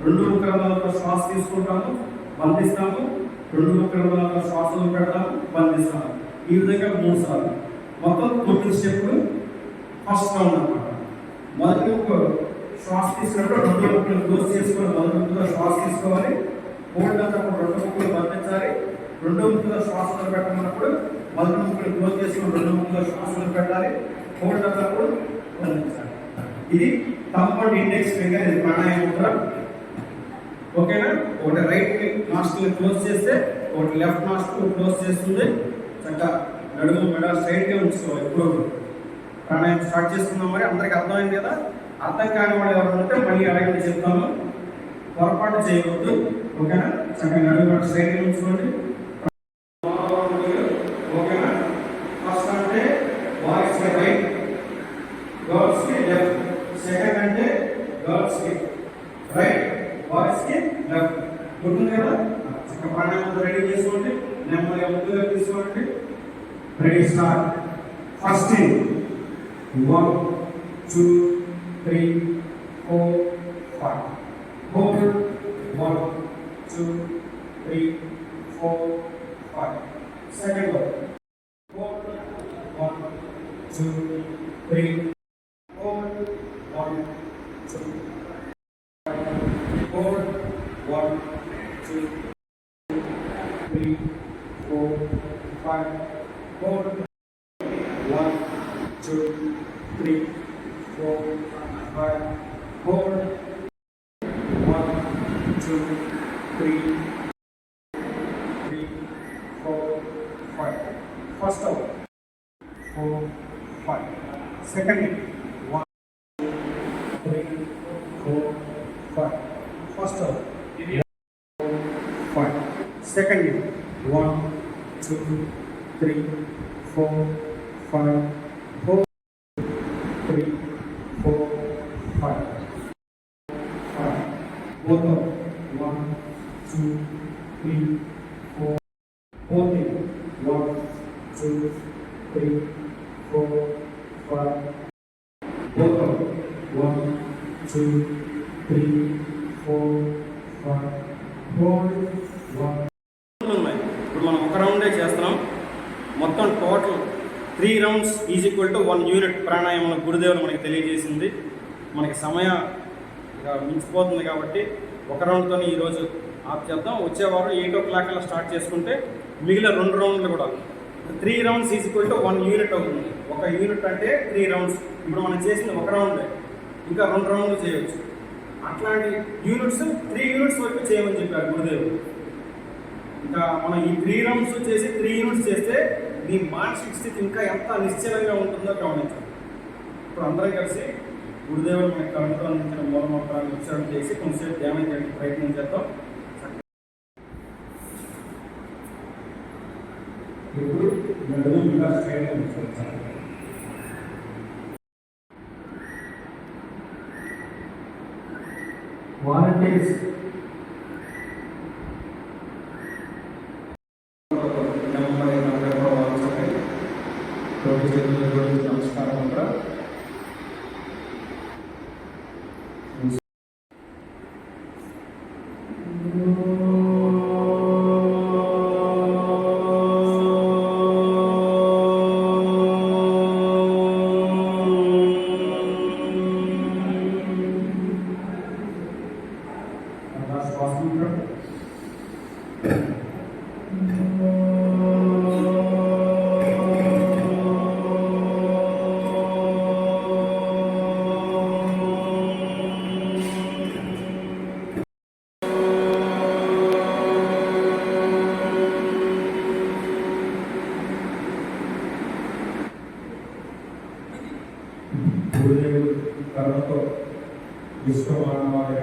Speaker 3: రెండు ముక్కడదలతో శ్వాస తీసుకుంటాము, బంధిస్తాము. రెండు ముక్కడదలతో శ్వాస వదిలిపెడతాము, బంధిస్తాము. ఈ విధంగా 3 సార్లు. మొత్తం 9 స్టెప్పులు ఫస్ట్ రౌండ్ అన్నమాట. మొదటి ముక్క శ్వాస తీసుకున్నప్పుడు రెండు ముక్కలు క్లోజ్ చేసుకొని మొదటి ముక్కలో శ్వాస తీసుకోవాలి. హోల్డ్ అన్నప్పుడు రెండు ముక్కలు బంధించాలి. రెండో ముక్కలో శ్వాస పెట్టమన్నప్పుడు మొదటి ముక్కలు క్లోజ్ చేసుకొని రెండు ముక్కలో శ్వాస పెట్టాలి. హోల్డ్ అన్నప్పుడు బంధించాలి. ఇది థంబ్ అండ్ ఇండెక్స్ ఫింగర్. ఇది ప్రాణాయామ ముద్ర. ఓకేనా? ఒకటి రైట్ నాస్ట్రిల్ క్లోజ్ చేస్తే ఒకటి లెఫ్ట్ నాస్ట్రిల్ క్లోజ్ చేస్తుంది. చక్కగా నడుము మెడ స్ట్రైట్ గా ఉంచుకోవాలి. ఇప్పుడు ప్రాణాయామం స్టార్ట్ చేసుకున్నాం. మరి అందరికి అర్థమైంది కదా? అర్థం కాని వాళ్ళు ఎవరు ఉంటే మళ్ళీ అడగండి, చెప్తాను. పొరపాటు చేయవద్దు. ఓకేనా? చక్కగా నడుము మెడ స్ట్రైట్ గా ఉంచుకోండి. ఓకేనా? ఫస్ట్ అంటే బాయ్స్ కి రైట్, గర్ల్స్ కి లెఫ్ట్. సెకండ్ అంటే గర్ల్స్ కి రైట్, బాయ్స్ కి లెఫ్ట్. గుర్తుంది కదా? చక్కగా ప్రాణాయామం రెడీ చేసుకోండి. నెమ్మదిగా ముందుగా తీసుకోండి. Ready start. First 1 2 3 4 5. Hold 1 2 3 4 5. Second hold 1 2 3, 4, 1, 2, 4, 1, 2, 3, 4, 5, 4, 1, 2, 3, 4, 5, 4, 1, 2, 3, 4, 5. First out. 4, 5. Second hit. 1, 3, 4, 5. First out. 5. Second hit. 1, 2, 3, 4, 5, 4, 3, 4, 5. 5. Both out. 1, 2, 3, 4. Both in. 1, 2, 3, 4, 5. Both out. 1, 2, 3, 4, 5. Hold. 1.
Speaker 5: ఉన్నాయి. ఇప్పుడు మనం ఒక రౌండే చేస్తున్నాం. మొత్తం total 3 rounds is equal to 1 unit ప్రాణాయామం గురుదేవులు మనకి తెలియజేసింది. మనకి సమయం మించిపోతుంది కాబట్టి ఒక రౌండ్తోనే ఈరోజు ఆఫ్ చేద్దాం. వచ్చేవారం 8 o'clock అలా స్టార్ట్ చేసుకుంటే మిగిలిన 2 రౌండ్లు కూడా 3 rounds is equal to 1 unit అవుతుంది. ఒక యూనిట్ అంటే 3 రౌండ్స్. ఇప్పుడు మనం చేసింది ఒక రౌండే, ఇంకా 2 రౌండ్లు చేయవచ్చు. అట్లాంటి యూనిట్స్ 3 యూనిట్స్ వరకు చేయమని చెప్పారు గురుదేవులు. ఇంకా మనం ఈ 3 రౌండ్స్ చేసి 3 యూనిట్స్ చేస్తే మీ మానసిక స్థితి ఇంకా ఎంత నిశ్చలంగా ఉంటుందో గమనించాలి. ఇప్పుడు అందరం కలిసి గురుదేవులు మనకి కవితలో అందించిన మూలమంత్రాన్ని ఉచ్చారణ చేసి కొంచెంసేపు ధ్యానం చేయడానికి ప్రయత్నం చేద్దాం.
Speaker 3: ఇప్పుడు నడుము ఇలా స్ట్రైట్గా ఉంచుకోవాలి. వాలంటీర్స్ నమస్కారం అంటారా. గురుదేవుడు కర్మతో విశ్వమానవాళి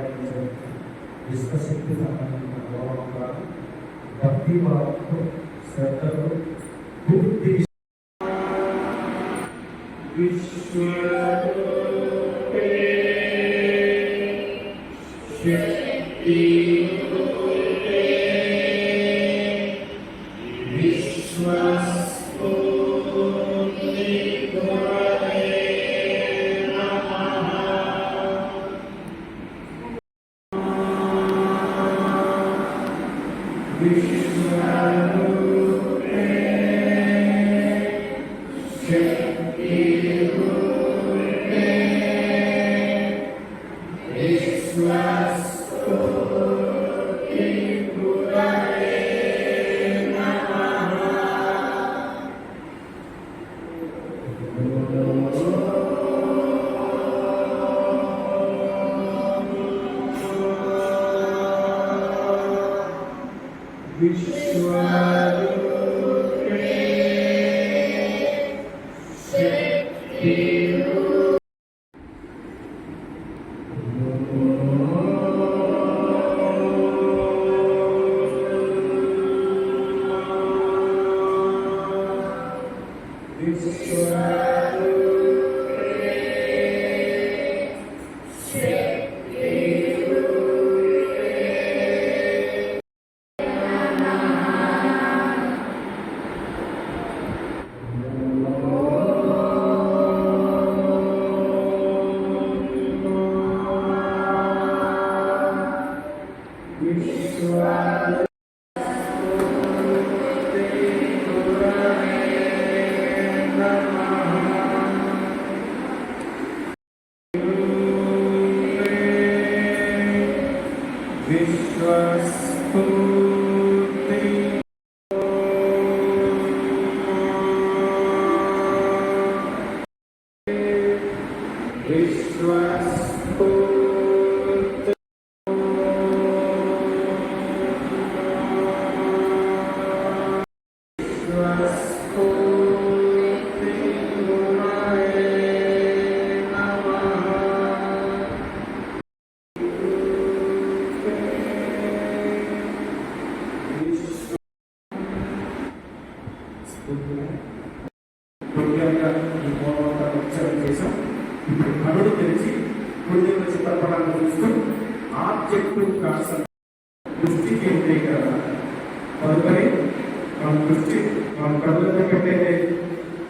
Speaker 3: విశ్వశక్తి సంబంధించిన గౌరవంగా భక్తి భావంతో శ్రద్ధతో పూర్తి ఈ మూలమంత్రాన్ని ఉచ్చారణ చేశాం. ఇప్పుడు కనుడు తెరిచి గురుదేవుల చిత్రపటాన్ని చూస్తూ ఆబ్జెక్టివ్ కాన్సెప్ట్ దృష్టి కేంద్రీకరణ. తదుపరి మనం కళ్ళతో పెట్టే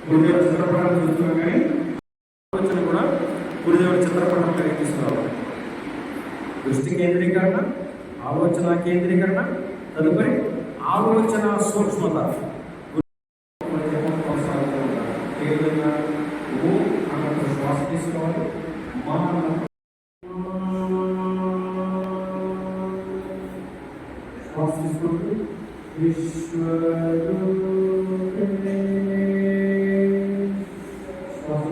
Speaker 3: గురుదేవుల చిత్రపటాన్ని చూస్తున్నాం, కానీ ఆలోచన కూడా గురుదేవుల చిత్రపటం కలిగి తీసుకురావాలి. దృష్టి కేంద్రీకరణ, ఆలోచన కేంద్రీకరణ, తదుపరి ఆలోచన సూక్ష్మత. శ్వాస తీసుకోవాలి. శ్వాస తీసుకుంటూ శ్వాస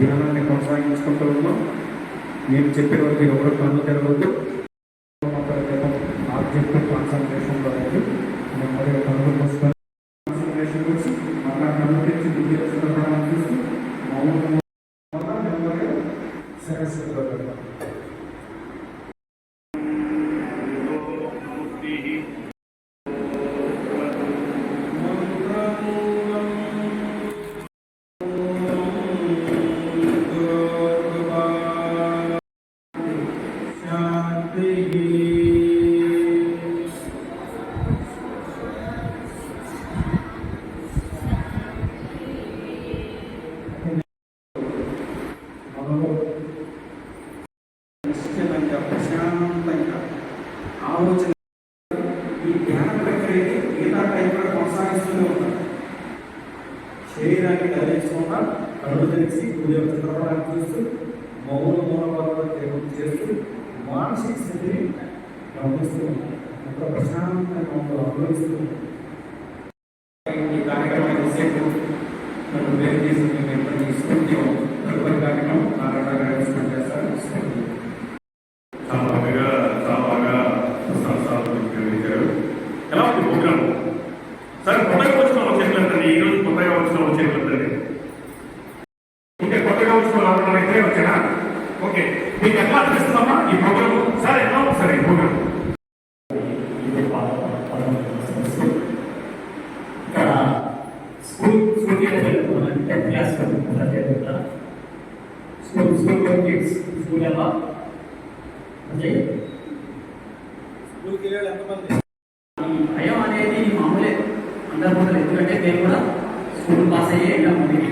Speaker 3: ధ్యానాన్ని కొనసాగించుకుంటూ ఉన్నాం. నేను చెప్పిన వరకు ఎవరు కన్ను తెరవద్దు. ఆబ్జెక్ట్ కాన్సన్ట్రేషన్లో అనేది నెమ్మదిగా కన్ను మూసుకొని కాన్సన్ట్రేషన్ వచ్చి మళ్ళా కన్ను తెచ్చి బుద్ధి చిత్రపటాన్ని చూసి మౌనం నెమ్మదిగా సరస్వతిలో పెడతాం. నిశ్చలంగా ప్రశాంతంగా ఆలోచన ఈ ధ్యాన ప్రక్రియని మిగతా టైంలో కొనసాగిస్తూనే ఉంటారు. శరీరాన్ని కదిలించకుండా కళ్ళు తెలిసి గురుదేవ చిత్రపటాన్ని చూస్తూ మౌన మూలపాలను చేస్తూ మానసిక స్థితిని గమనిస్తూ ఉంటారు. ఒక ప్రశాంతంగా అనుభవిస్తూ ఉంటారు. ఈ కార్యక్రమం ఎంతసేపు నన్ను వేరు చేసి మేము ఎప్పటి తీసుకుంటే తదుపరి కార్యక్రమం నారాయణ చేస్తారు.
Speaker 4: చాలా బాగా ఎలా ఉంది ప్రోగ్రామ్? సరే, కొత్తగా వచ్చిన వచ్చేట్లండి. ఈ రోజు కొత్తగా వచ్చిన వచ్చేట్లండి. ఇంకా కొత్తగా వచ్చిన వాళ్ళైతే వచ్చానా? ఓకే, మీకు ఎట్లా అనిపిస్తుందమ్మా ఈ ప్రోగ్రామ్? సరే, ఎలా ఉంది సార్ ఈ ప్రోగ్రామ్?
Speaker 6: ఇక్కడ school class school kids school ఎలా అంటే
Speaker 5: స్కూల్కి వెళ్ళాలి ఎంతమంది?
Speaker 6: భయం అనేది మామూలే అందరి కూడా. ఎందుకంటే నేను కూడా స్కూల్ పాస్ అయ్యే వెళ్ళాం. మనకి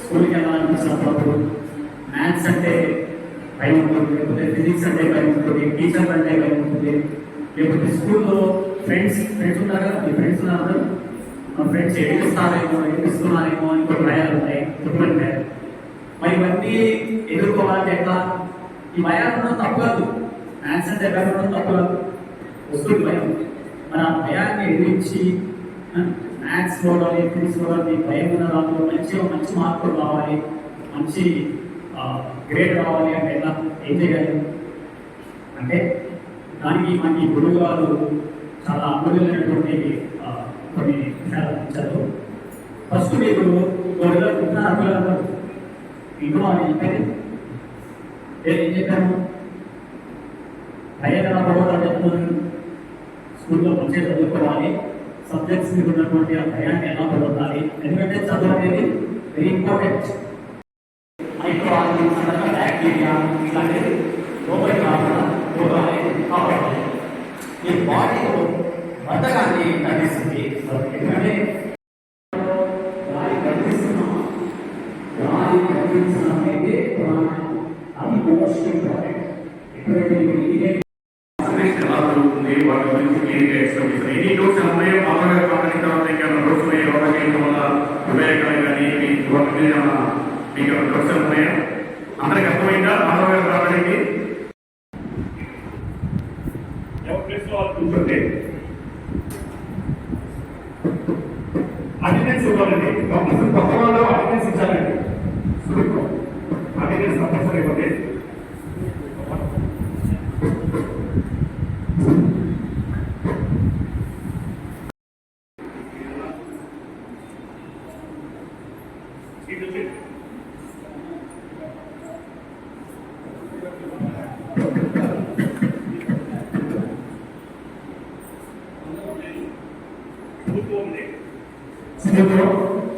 Speaker 6: స్కూల్కి వెళ్ళాలనిపిస్తున్నప్పుడు మ్యాథ్స్ అంటే భయం ఉంటుంది, లేకపోతే ఫిజిక్స్ అంటే భయం ఉంటుంది, టీచర్ అంటే భయం ఉంటుంది, లేకపోతే స్కూల్లో ఫ్రెండ్స్ ఉన్నారు కదా, మీ ఫ్రెండ్స్ ఉన్నారు, మా ఫ్రెండ్స్ ఏడిస్తున్నారేమో అని కొన్ని భయాలు ఉంటాయి, తుప్పులు ఉంటాయి. మరి ఇవన్నీ ఎదుర్కోవాలంటే ఎట్లా? ఈ భయాలు ఉండడం తప్పు కాదు, మ్యాథ్స్ అంటే భయం ఉండడం తప్పు కాదు, వస్తుంది భయం. మన భయాన్ని ఎదిరించి మ్యాథ్స్ చూడాలి, ఫిజిక్స్ చూడాలి, భయం ఉన్న దాంట్లో మంచి మార్కులు రావాలి, మంచి గ్రేడ్ రావాలి అంటే ఎలా ఏం చేయాలి అంటే దానికి మనకి గురువు గారు చాలా అమూల్యమైనటువంటి కొన్ని విషయాలు ఇచ్చారు. ఫస్ట్ మీకు అర్థం ఇంట్లో అని చెప్పేది ఏం చెప్పాను? భయం ఎలా పడవడం చెప్తున్నాను. స్కూల్లో మంచిగా చదువుకోవాలి, సబ్జెక్ట్స్ మీద ఉన్నటువంటి ఆ భయాన్ని ఎలా పడుతుంది. ఎందుకంటే చదువు అనేది very important. Micro organism, bacteria ఇలాంటివి లోపలికి రాకుండా కావాలి. ఈ బాడీలో బతకాన్ని తగ్గిస్తుంది. ఎందుకంటే గాలి కనిపిస్తున్నాం అయితే అది
Speaker 3: మోస్ట్ ఇంపార్టెంట్. ఎప్పుడైతే ఇదే
Speaker 4: ఎలా జరుగుతుంది వాటి గురించి క్లియర్గా ఎక్స్ప్లెయిన్ చేస్తారు. ఎన్ని డోస్ ఉన్నాయో మామూలుగా ప్రాథమిక తర్వాత ఇంకేమైనా డోస్ ఉన్నాయో యోగా చేయడం వల్ల వివేకాలు కానీ వాటి మీద మీకు డోస్ ఉన్నాయా? అందరికి అర్థమైందా? మామూలుగా రావడానికి ఎవరి ప్లేస్లో వాళ్ళు కూర్చుంటే అటెండెన్స్ ఇవ్వాలండి. అసలు కొత్త వాళ్ళు అటెండెన్స్ ఇచ్చాలండి. అటెండెన్స్ తప్పనిసరి ఇవ్వండి.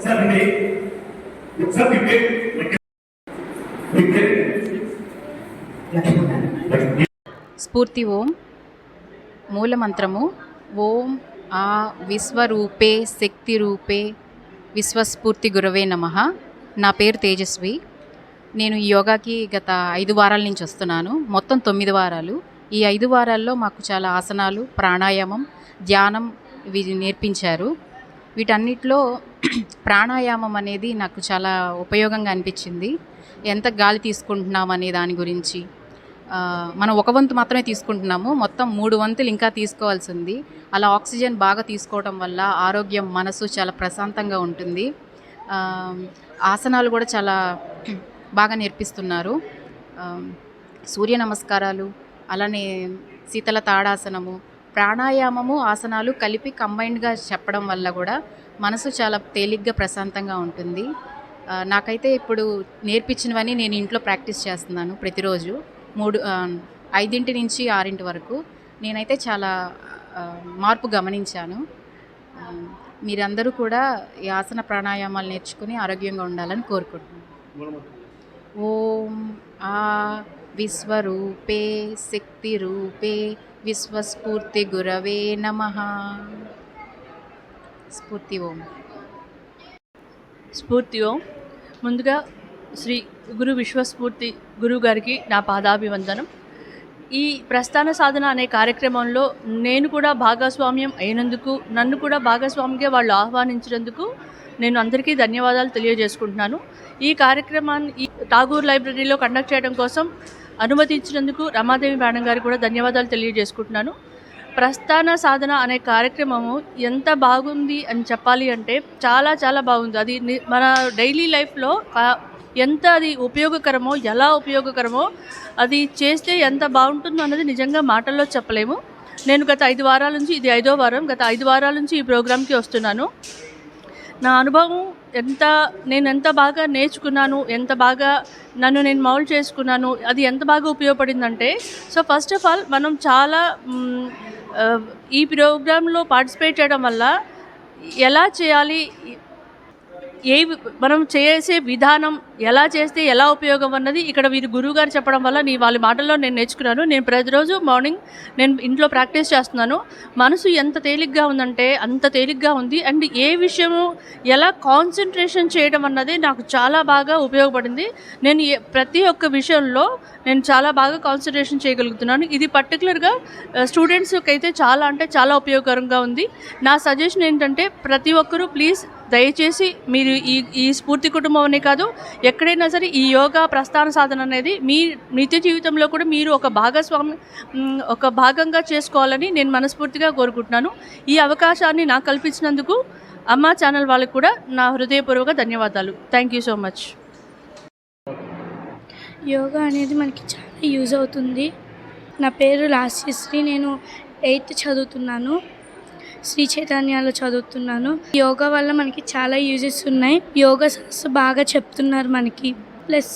Speaker 4: సార్ అండి సార్
Speaker 7: స్ఫూర్తి ఓం మూలమంత్రము ఓం ఆ విశ్వరూపే శక్తి రూపే విశ్వస్ఫూర్తి గురవే నమః. నా పేరు తేజస్వి. నేను ఈ యోగాకి గత 5 వారాల నుంచి వస్తున్నాను. మొత్తం 9 వారాలు. ఈ 5 వారాల్లో మాకు చాలా ఆసనాలు, ప్రాణాయామం, ధ్యానం ఇవి నేర్పించారు. వీటన్నిటిలో ప్రాణాయామం అనేది నాకు చాలా ఉపయోగంగా అనిపించింది. ఎంత గాలి తీసుకుంటున్నాం అనే దాని గురించి. మనం 1 వంతు మాత్రమే తీసుకుంటున్నాము, మొత్తం 3 వంతులు ఇంకా తీసుకోవాల్సి ఉంది. అలా ఆక్సిజన్ బాగా తీసుకోవడం వల్ల ఆరోగ్యం, మనసు చాలా ప్రశాంతంగా ఉంటుంది. ఆసనాలు కూడా చాలా బాగా నేర్పిస్తున్నారు. సూర్య నమస్కారాలు, అలానే శీతల తాడాసనము, ప్రాణాయామము, ఆసనాలు కలిపి కంబైన్డ్గా చెప్పడం వల్ల కూడా మనసు చాలా తేలిగ్గా ప్రశాంతంగా ఉంటుంది. నాకైతే ఇప్పుడు నేర్పించినవన్నీ నేను ఇంట్లో ప్రాక్టీస్ చేస్తున్నాను ప్రతిరోజు 5 నుంచి 6 వరకు. నేనైతే చాలా మార్పు గమనించాను. మీరందరూ కూడా ఈ ఆసన ప్రాణాయామాలు నేర్చుకుని ఆరోగ్యంగా ఉండాలని కోరుకుంటున్నాను. ఓం ఆ విశ్వరూపే శక్తి రూపే విశ్వస్ఫూర్తి గురవే నమః. స్ఫూర్తి ఓం.
Speaker 8: స్ఫూర్తి ఓం. ముందుగా శ్రీ గురు విశ్వస్ఫూర్తి గురువు గారికి నా పాదాభివందనం. ఈ ప్రస్థాన సాధన అనే కార్యక్రమంలో నేను కూడా భాగస్వామ్యం అయినందుకు, నన్ను కూడా భాగస్వామిగా వాళ్ళు ఆహ్వానించినందుకు నేను అందరికీ ధన్యవాదాలు తెలియజేసుకుంటున్నాను. ఈ కార్యక్రమాన్ని ఈ ఠాగూర్ లైబ్రరీలో కండక్ట్ చేయడం కోసం అనుమతించినందుకు రమాదేవి మేడం గారికి కూడా ధన్యవాదాలు తెలియజేసుకుంటున్నాను. ప్రస్థాన సాధన అనే కార్యక్రమము ఎంత బాగుంది అని చెప్పాలి అంటే చాలా చాలా బాగుంది. అది మన డైలీ లైఫ్లో ఎంత అది ఉపయోగకరమో, ఎలా ఉపయోగకరమో, అది చేస్తే ఎంత బాగుంటుందో అన్నది నిజంగా మాటల్లో చెప్పలేము. నేను గత 5 వారాల నుంచి, ఇది 5వ వారం, గత 5 వారాల నుంచి ఈ ప్రోగ్రాంకి వస్తున్నాను. నా అనుభవం నేను ఎంత బాగా నేర్చుకున్నాను, ఎంత బాగా నన్ను నేను మౌల్డ్ చేసుకున్నాను, అది ఎంత బాగా ఉపయోగపడిందంటే, సో ఫస్ట్ ఆఫ్ ఆల్ మనం చాలా ఈ ప్రోగ్రాంలో పార్టిసిపేట్ చేయడం వల్ల ఎలా చేయాలి, మనం చేసే విధానం, ఎలా చేస్తే ఎలా ఉపయోగం అన్నది ఇక్కడ వీరు గురువుగారు చెప్పడం వల్ల వాళ్ళ మాటల్లో నేను నేర్చుకున్నాను. నేను ప్రతిరోజు మార్నింగ్ నేను ఇంట్లో ప్రాక్టీస్ చేస్తున్నాను. మనసు ఎంత తేలిగ్గా ఉందంటే అంత తేలిగ్గా ఉంది. అండ్ ఏ విషయము ఎలా కాన్సన్ట్రేషన్ చేయడం అన్నది నాకు చాలా బాగా ఉపయోగపడింది. నేను ప్రతి ఒక్క విషయంలో నేను చాలా బాగా కాన్సన్ట్రేషన్ చేయగలుగుతున్నాను. ఇది పర్టికులర్గా స్టూడెంట్స్కి అయితే చాలా అంటే చాలా ఉపయోగకరంగా ఉంది. నా సజెషన్ ఏంటంటే ప్రతి ఒక్కరూ ప్లీజ్ దయచేసి మీరు ఈ స్ఫూర్తి కుటుంబం అనే కాదు, ఎక్కడైనా సరే ఈ యోగా ప్రస్థాన సాధన అనేది మీ నిత్య జీవితంలో కూడా మీరు ఒక భాగంగా చేసుకోవాలని నేను మనస్ఫూర్తిగా కోరుకుంటున్నాను. ఈ అవకాశాన్ని నాకు కల్పించినందుకు అమ్మా ఛానల్ వాళ్ళకి కూడా నా హృదయపూర్వక ధన్యవాదాలు. Thank you so much.
Speaker 9: Yoga అనేది మనకి చాలా యూజ్ అవుతుంది. నా పేరు లాస్యశ్రీ. నేను 8th చదువుతున్నాను. శ్రీ చైతన్యాలో చదువుతున్నాను. యోగా వల్ల మనకి చాలా యూజెస్ ఉన్నాయి. యోగా బాగా చెప్తున్నారు మనకి, ప్లస్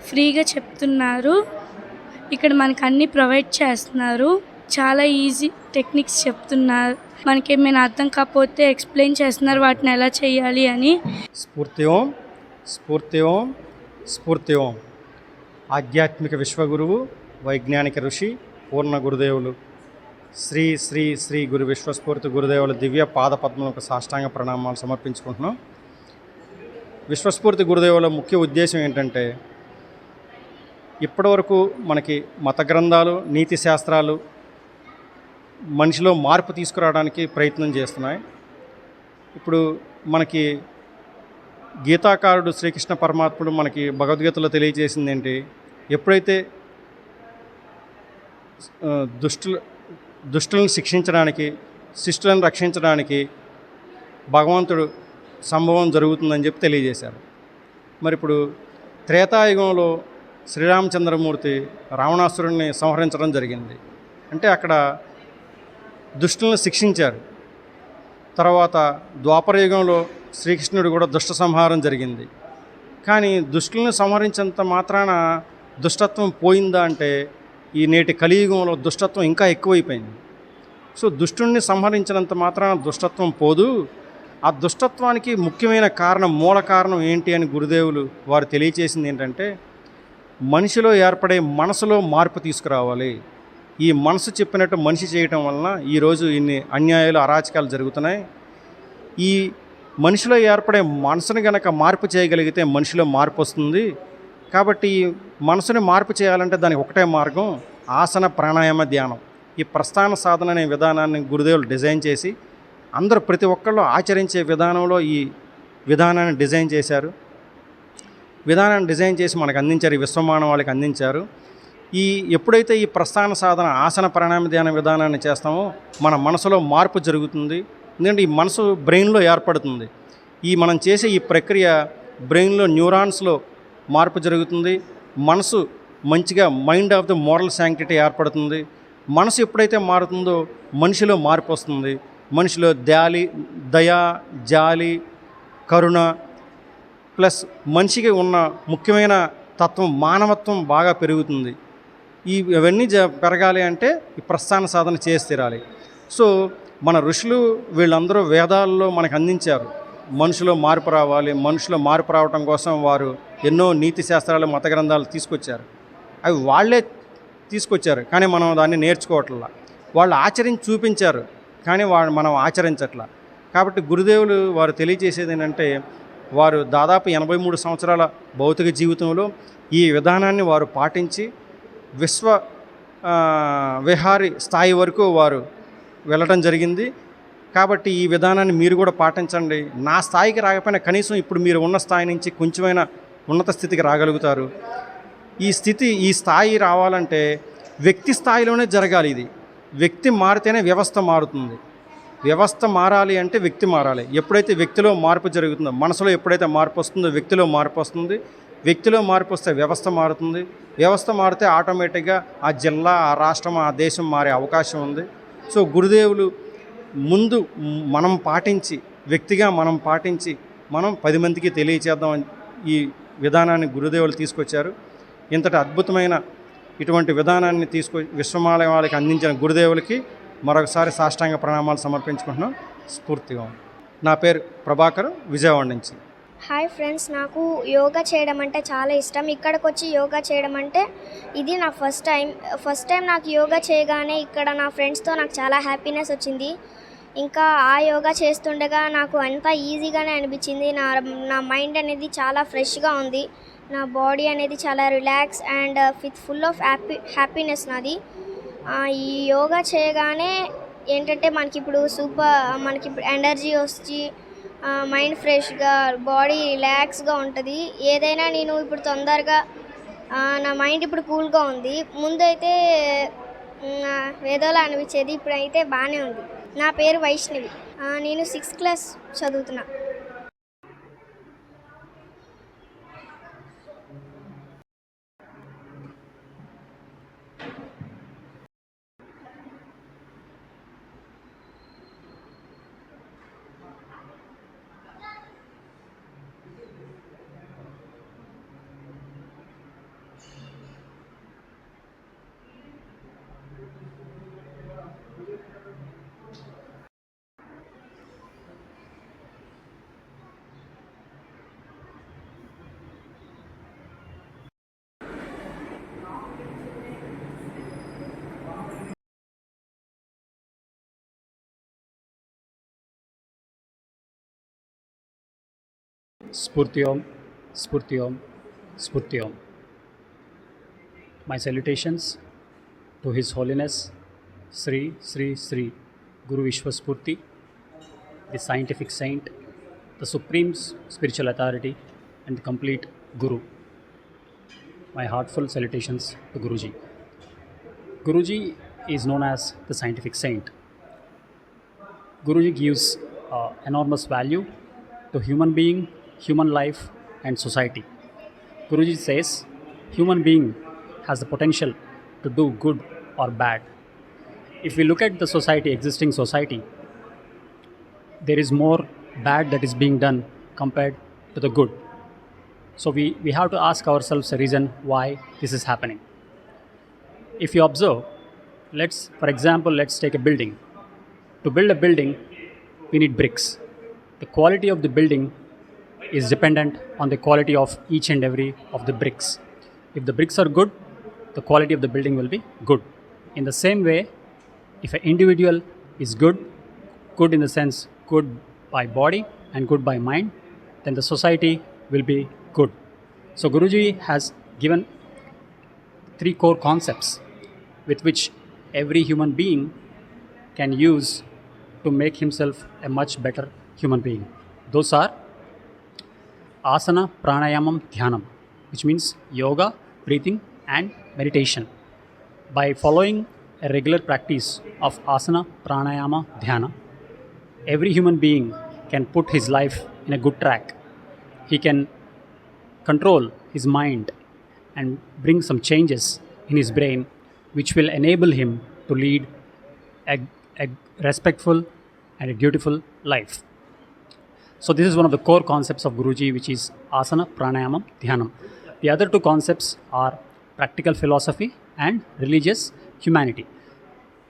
Speaker 9: ఫ్రీగా చెప్తున్నారు. ఇక్కడ మనకు అన్నీ ప్రొవైడ్ చేస్తున్నారు. చాలా ఈజీ టెక్నిక్స్ చెప్తున్నారు. మనకి ఏమైనా అర్థం కాకపోతే ఎక్స్ప్లెయిన్ చేస్తున్నారు వాటిని ఎలా చేయాలి అని.
Speaker 10: స్ఫూర్తి ఓం, స్ఫూర్తి ఓం, స్ఫూర్తి ఓం. ఆధ్యాత్మిక విశ్వగురువు, వైజ్ఞానిక ఋషి, పూర్ణ గురుదేవులు శ్రీ శ్రీ శ్రీ గురు విశ్వస్ఫూర్తి గురుదేవుల దివ్య పాదపద్మలకు సాష్టాంగ ప్రణామాలు సమర్పించుకుంటున్నాం. విశ్వస్ఫూర్తి గురుదేవుల ముఖ్య ఉద్దేశం ఏంటంటే ఇప్పటివరకు మనకి మత గ్రంథాలు, నీతి శాస్త్రాలు మనిషిలో మార్పు తీసుకురావడానికి ప్రయత్నం చేస్తున్నాయి. ఇప్పుడు మనకి గీతాకారుడు శ్రీకృష్ణ పరమాత్ముడు మనకి భగవద్గీతలో తెలియజేసింది ఏంటి, ఎప్పుడైతే దుష్టులను శిక్షించడానికి, శిష్టులను రక్షించడానికి భగవంతుడు సంభవం జరుగుతుందని చెప్పి తెలియజేశారు. మరి ఇప్పుడు త్రేతాయుగంలో శ్రీరామచంద్రమూర్తి రావణాసురుడిని సంహరించడం జరిగింది. అంటే అక్కడ దుష్టులను శిక్షించారు. తర్వాత ద్వాపరయుగంలో శ్రీకృష్ణుడు కూడా దుష్ట సంహారం జరిగింది. కానీ దుష్టులను సంహరించేంత మాత్రాన దుష్టత్వం పోయిందా అంటే ఈ నేటి కలియుగంలో దుష్టత్వం ఇంకా ఎక్కువైపోయింది. సో దుష్టుణ్ణి సంహరించినంత మాత్రాన దుష్టత్వం పోదు. ఆ దుష్టత్వానికి ముఖ్యమైన కారణం, మూల కారణం ఏంటి అని గురుదేవులు వారు తెలియచేసింది ఏంటంటే, మనిషిలో ఏర్పడే మనసులో మార్పు తీసుకురావాలి. ఈ మనసు చెప్పినట్టు మనిషి చేయటం వలన ఈరోజు ఇన్ని అన్యాయాలు, అరాచకాలు జరుగుతున్నాయి. ఈ మనిషిలో ఏర్పడే మనసుని గనక మార్పు చేయగలిగితే మనిషిలో మార్పు వస్తుంది. కాబట్టి మనసుని మార్పు చేయాలంటే దానికి ఒకటే మార్గం, ఆసన, ప్రాణాయామ, ధ్యానం. ఈ ప్రస్థాన సాధన అనే విధానాన్ని గురుదేవులు డిజైన్ చేసి అందరూ ప్రతి ఒక్కళ్ళు ఆచరించే విధానంలో ఈ విధానాన్ని డిజైన్ చేశారు. విధానాన్ని డిజైన్ చేసి మనకు అందించారు, ఈ విశ్వమానవాళికి అందించారు. ఎప్పుడైతే ఈ ప్రస్థాన సాధన, ఆసన, ప్రాణాయామ, ధ్యాన విధానాన్ని చేస్తామో మన మనసులో మార్పు జరుగుతుంది. ఎందుకంటే ఈ మనసు బ్రెయిన్లో ఏర్పడుతుంది. మనం చేసే ఈ ప్రక్రియ బ్రెయిన్లో న్యూరాన్స్లో మార్పు జరుగుతుంది. మనసు మంచిగా mind of the moral sanctity ఏర్పడుతుంది. మనసు ఎప్పుడైతే మారుతుందో మనిషిలో మార్పు వస్తుంది. మనిషిలో దయ, జాలి, కరుణ ప్లస్ మనిషికి ఉన్న ముఖ్యమైన తత్వం మానవత్వం బాగా పెరుగుతుంది. ఇవన్నీ పెరగాలి అంటే ఈ ప్రస్థాన సాధన చేసి తీరాలి. సో మన ఋషులు వీళ్ళందరూ వేదాల్లో మనకు అందించారు, మనుషులో మార్పు రావాలి. మనుషులో మార్పు రావడం కోసం వారు ఎన్నో నీతి శాస్త్రాలు, మత గ్రంథాలు తీసుకొచ్చారు. అవి వాళ్ళే తీసుకొచ్చారు, కానీ మనం దాన్ని నేర్చుకోవట్లా. వాళ్ళు ఆచరించి చూపించారు, కానీ మనం ఆచరించట్లా. కాబట్టి గురుదేవులు వారు తెలియజేసేది ఏంటంటే, వారు దాదాపు 83 సంవత్సరాల భౌతిక జీవితంలో ఈ విధానాన్ని వారు పాటించి విహారీ స్థాయి వరకు వారు వెళ్ళడం జరిగింది. కాబట్టి ఈ విధానాన్ని మీరు కూడా పాటించండి. నా స్థాయికి రాకపోయినా కనీసం ఇప్పుడు మీరు ఉన్న స్థాయి నుంచి కొంచెమైనా ఉన్నత స్థితికి రాగలుగుతారు. ఈ స్థాయి రావాలంటే వ్యక్తి స్థాయిలోనే జరగాలి. ఇది వ్యక్తి మారితేనే వ్యవస్థ మారుతుంది. వ్యవస్థ మారాలి అంటే వ్యక్తి మారాలి. ఎప్పుడైతే వ్యక్తిలో మార్పు జరుగుతుందో, మనసులో ఎప్పుడైతే మార్పు వస్తుందో వ్యక్తిలో మార్పు వస్తుంది. వ్యక్తిలో మార్పు వస్తే వ్యవస్థ మారుతుంది. వ్యవస్థ మారితే ఆటోమేటిక్గా ఆ జిల్లా, ఆ రాష్ట్రం, ఆ దేశం మారే అవకాశం ఉంది. సో గురుదేవులు ముందు మనం పాటించి, వ్యక్తిగా మనం పాటించి మనం 10 మందికి తెలియచేద్దాం ఈ విధానాన్ని గురుదేవులు తీసుకొచ్చారు. ఇంతటి అద్భుతమైన ఇటువంటి విధానాన్ని విశ్వమాలయ వాళ్ళకి అందించిన గురుదేవులకి మరొకసారి సాష్టాంగ ప్రణామాలు సమర్పించుకుంటున్నాం. స్ఫూర్తిగా. నా పేరు ప్రభాకర్, విజయవాడ నుంచి.
Speaker 1: హాయ్ ఫ్రెండ్స్, నాకు యోగా చేయడం అంటే చాలా ఇష్టం. ఇక్కడికి వచ్చి యోగా చేయడం అంటే ఇది నా ఫస్ట్ టైం నాకు యోగా చేయగానే ఇక్కడ నా ఫ్రెండ్స్తో నాకు చాలా హ్యాపీనెస్ వచ్చింది. ఇంకా ఆ యోగా చేస్తుండగా నాకు అంతా ఈజీగానే అనిపించింది. నా మైండ్ అనేది చాలా ఫ్రెష్గా ఉంది. నా బాడీ అనేది చాలా relax and full of happiness నాది. ఈ యోగా చేయగానే ఏంటంటే మనకి ఇప్పుడు ఎనర్జీ వచ్చి మైండ్ ఫ్రెష్గా, బాడీ రిలాక్స్గా ఉంటుంది. ఏదైనా నేను ఇప్పుడు తొందరగా నా మైండ్ ఇప్పుడు కూల్గా ఉంది. ముందైతే ఏదోలా అనిపించేది, ఇప్పుడైతే బాగానే ఉంది. నా పేరు వైష్ణవి. నేను 6th క్లాస్ చదువుతున్నా.
Speaker 11: స్ఫూర్తి ఓం, స్ఫూర్తి ఓం, స్ఫూర్తి ఓం.
Speaker 6: My salutations to His Holiness Sri Sri Sri Guru Vishwaspurti, the scientific saint, the supreme spiritual authority, and the complete Guru. My heartfelt salutations to Guruji. Guruji is known as the scientific saint. Guruji gives enormous value to human being, human life, and society. Guruji says human being has the potential to do good or bad. If we look at the society, existing society, there is more bad that is being done compared to the good. So we have to ask ourselves a reason why this is happening. If you observe, for example, let's take a building. To build a building, we need bricks. The quality of the building is dependent on the quality of each and every of the bricks. If the bricks are good, the quality of the building will be good. In the same way, if an individual is good in the sense good by body and good by mind, then the society will be good. So Guruji has given 3 core concepts with which every human being can use to make himself a much better human being. Those are asana, pranayamam, dhyanam, which means yoga, breathing, and meditation. By following a regular practice of asana, pranayama, dhyana, every human being can put his life in a good track. He can control his mind and bring some changes in his brain which will enable him to lead a respectful and a beautiful life. So this is one of the core concepts of Guruji, which is asana, pranayama, dhyanam. The other 2 concepts are practical philosophy and religious humanity.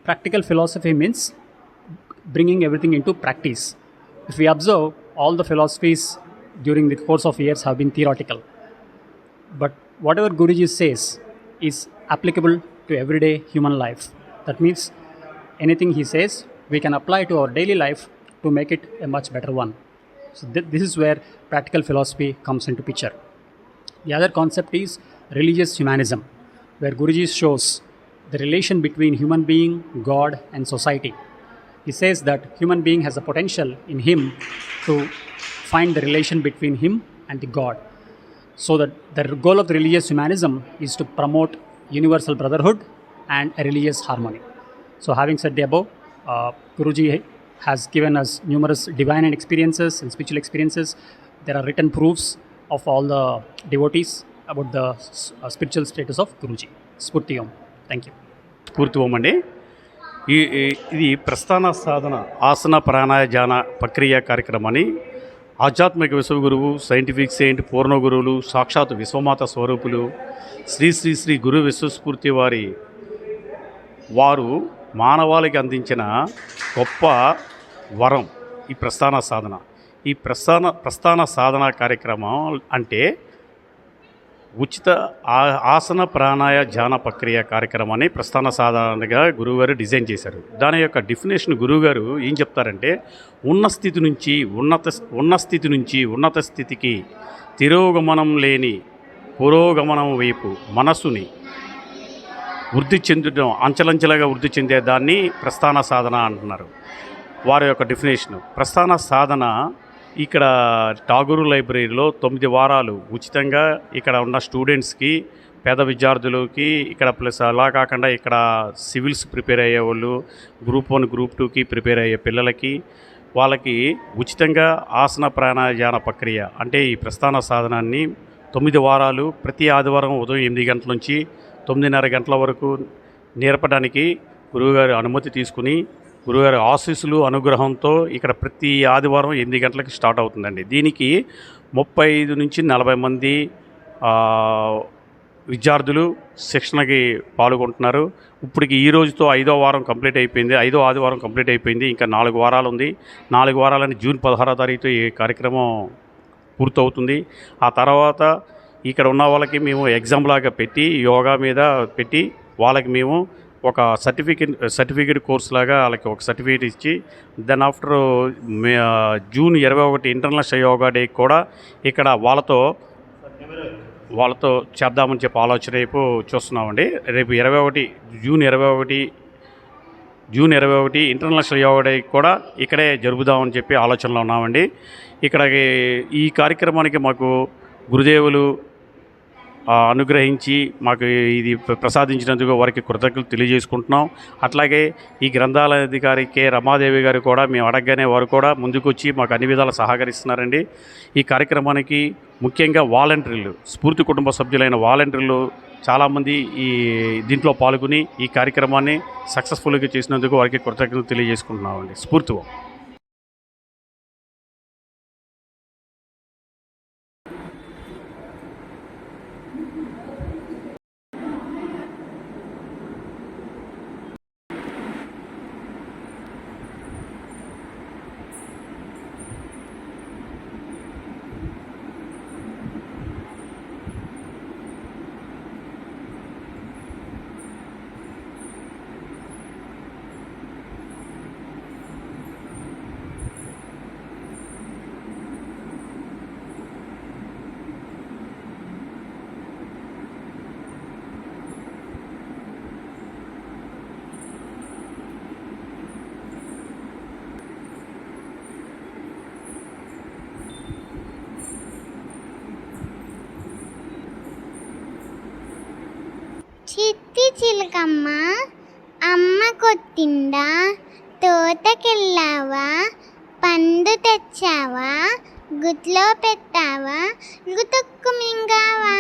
Speaker 6: Practical philosophy means bringing everything into practice. If we observe, all the philosophies during the course of years have been theoretical. But whatever Guruji says is applicable to everyday human life. That means anything he says, we can apply to our daily life to make it a much better one. So this is where practical philosophy comes into picture. The other concept is religious humanism, where Guruji shows the relation between human being, God, and society. He says that human being has a potential in him to find the relation between him and the God. So that the goal of the religious humanism is to promote universal brotherhood and a religious harmony. So having said the above, Guruji has given us numerous divine experiences and spiritual experiences. There are written proofs of all the devotees about the spiritual status of Guruji. Spurti Om. Thank you.
Speaker 11: Spurti Om అండి. ఇది ప్రస్థాన సాధన ఆసన ప్రాణాయ ధ్యాన ప్రక్రియ కార్యక్రమాన్ని ఆధ్యాత్మిక విశ్వగురువు, scientific Saint, పూర్ణ గురువులు, సాక్షాత్ విశ్వమాత స్వరూపులు శ్రీ శ్రీ శ్రీ గురు విశ్వస్ఫూర్తి వారు మానవాళికి అందించిన గొప్ప వరం ఈ ప్రస్థాన సాధన. ఈ ప్రస్థాన సాధన కార్యక్రమం అంటే ఉచిత ఆసన ప్రాణాయ ధ్యాన ప్రక్రియ కార్యక్రమాన్ని ప్రస్థాన సాధనగా గురువుగారు డిజైన్ చేశారు. దాని యొక్క డెఫినేషన్ గురువుగారు ఏం చెప్తారంటే, ఉన్న స్థితి నుంచి ఉన్నత స్థితికి తిరోగమనం లేని పురోగమనం వైపు మనసుని వృద్ధి చెందడం, అంచెలంచెలుగా వృద్ధి చెందే దాన్ని ప్రస్థాన సాధన అంటున్నారు. వారి యొక్క డెఫినేషను ప్రస్థాన సాధన ఇక్కడ ఠాగూర్ లైబ్రరీలో 9 వారాలు ఉచితంగా ఇక్కడ ఉన్న స్టూడెంట్స్కి, పేద విద్యార్థులకి, ఇక్కడ ప్లస్ అలా కాకుండా ఇక్కడ సివిల్స్ ప్రిపేర్ అయ్యే వాళ్ళు, గ్రూప్ 1 గ్రూప్ 2కి ప్రిపేర్ అయ్యే పిల్లలకి, వాళ్ళకి ఉచితంగా ఆసన ప్రాణాయామ ప్రక్రియ అంటే ఈ ప్రస్థాన సాధనాన్ని 9 వారాలు ప్రతి ఆదివారం ఉదయం 8 గంటల నుంచి 9:30 గంటల వరకు నేర్పడానికి గురువుగారి అనుమతి తీసుకుని, గురువుగారి ఆశీస్సులు అనుగ్రహంతో ఇక్కడ ప్రతి ఆదివారం 8 గంటలకి స్టార్ట్ అవుతుందండి. దీనికి 35 నుంచి 40 మంది విద్యార్థులు శిక్షణకి పాల్గొంటున్నారు. ఇప్పటికి ఈ రోజుతో 5వ వారం కంప్లీట్ అయిపోయింది. 5వ ఆదివారం కంప్లీట్ అయిపోయింది. ఇంకా 4 వారాలు ఉంది. 4 వారాలని జూన్ 16వ తారీఖుతో ఈ కార్యక్రమం పూర్తవుతుంది. ఆ తర్వాత ఇక్కడ ఉన్న వాళ్ళకి మేము ఎగ్జామ్ లాగా పెట్టి, యోగా మీద పెట్టి, వాళ్ళకి మేము ఒక సర్టిఫికేట్ కోర్స్ లాగా వాళ్ళకి ఒక సర్టిఫికేట్ ఇచ్చి, then after June 21 international yoga day కూడా ఇక్కడ వాళ్ళతో వాళ్ళతో చేద్దామని చెప్పి ఆలోచన రేపు చూస్తున్నామండి. రేపు జూన్ 21 ఇంటర్నేషనల్ యోగా డే కూడా ఇక్కడే జరుపుదామని చెప్పి ఆలోచనలో ఉన్నామండి. ఇక్కడికి ఈ కార్యక్రమానికి మాకు గురుదేవులు అనుగ్రహించి మాకు ఇది ప్రసాదించినందుకు వారికి కృతజ్ఞతలు తెలియజేసుకుంటున్నాం. అట్లాగే ఈ గ్రంథాలయ అధికారి కె రమాదేవి గారు కూడా మేము అడగగానే వారు కూడా ముందుకొచ్చి మాకు అన్ని విధాలు సహకరిస్తున్నారండి. ఈ కార్యక్రమానికి ముఖ్యంగా వాలంటీర్లు, స్ఫూర్తి కుటుంబ సభ్యులైన వాలంటీర్లు చాలామంది ఈ దీంట్లో పాల్గొని ఈ కార్యక్రమాన్ని సక్సెస్ఫుల్గా చేసినందుకు వారికి కృతజ్ఞతలు తెలియజేసుకుంటున్నామండి. స్ఫూర్తిగా
Speaker 12: చిట్టి చిలకమ్మ అమ్మ కొట్టిందా, తోటకెళ్ళావా, పండు తెచ్చావా, గుట్లో పెట్టావా, గుతుక్కు మింగావా.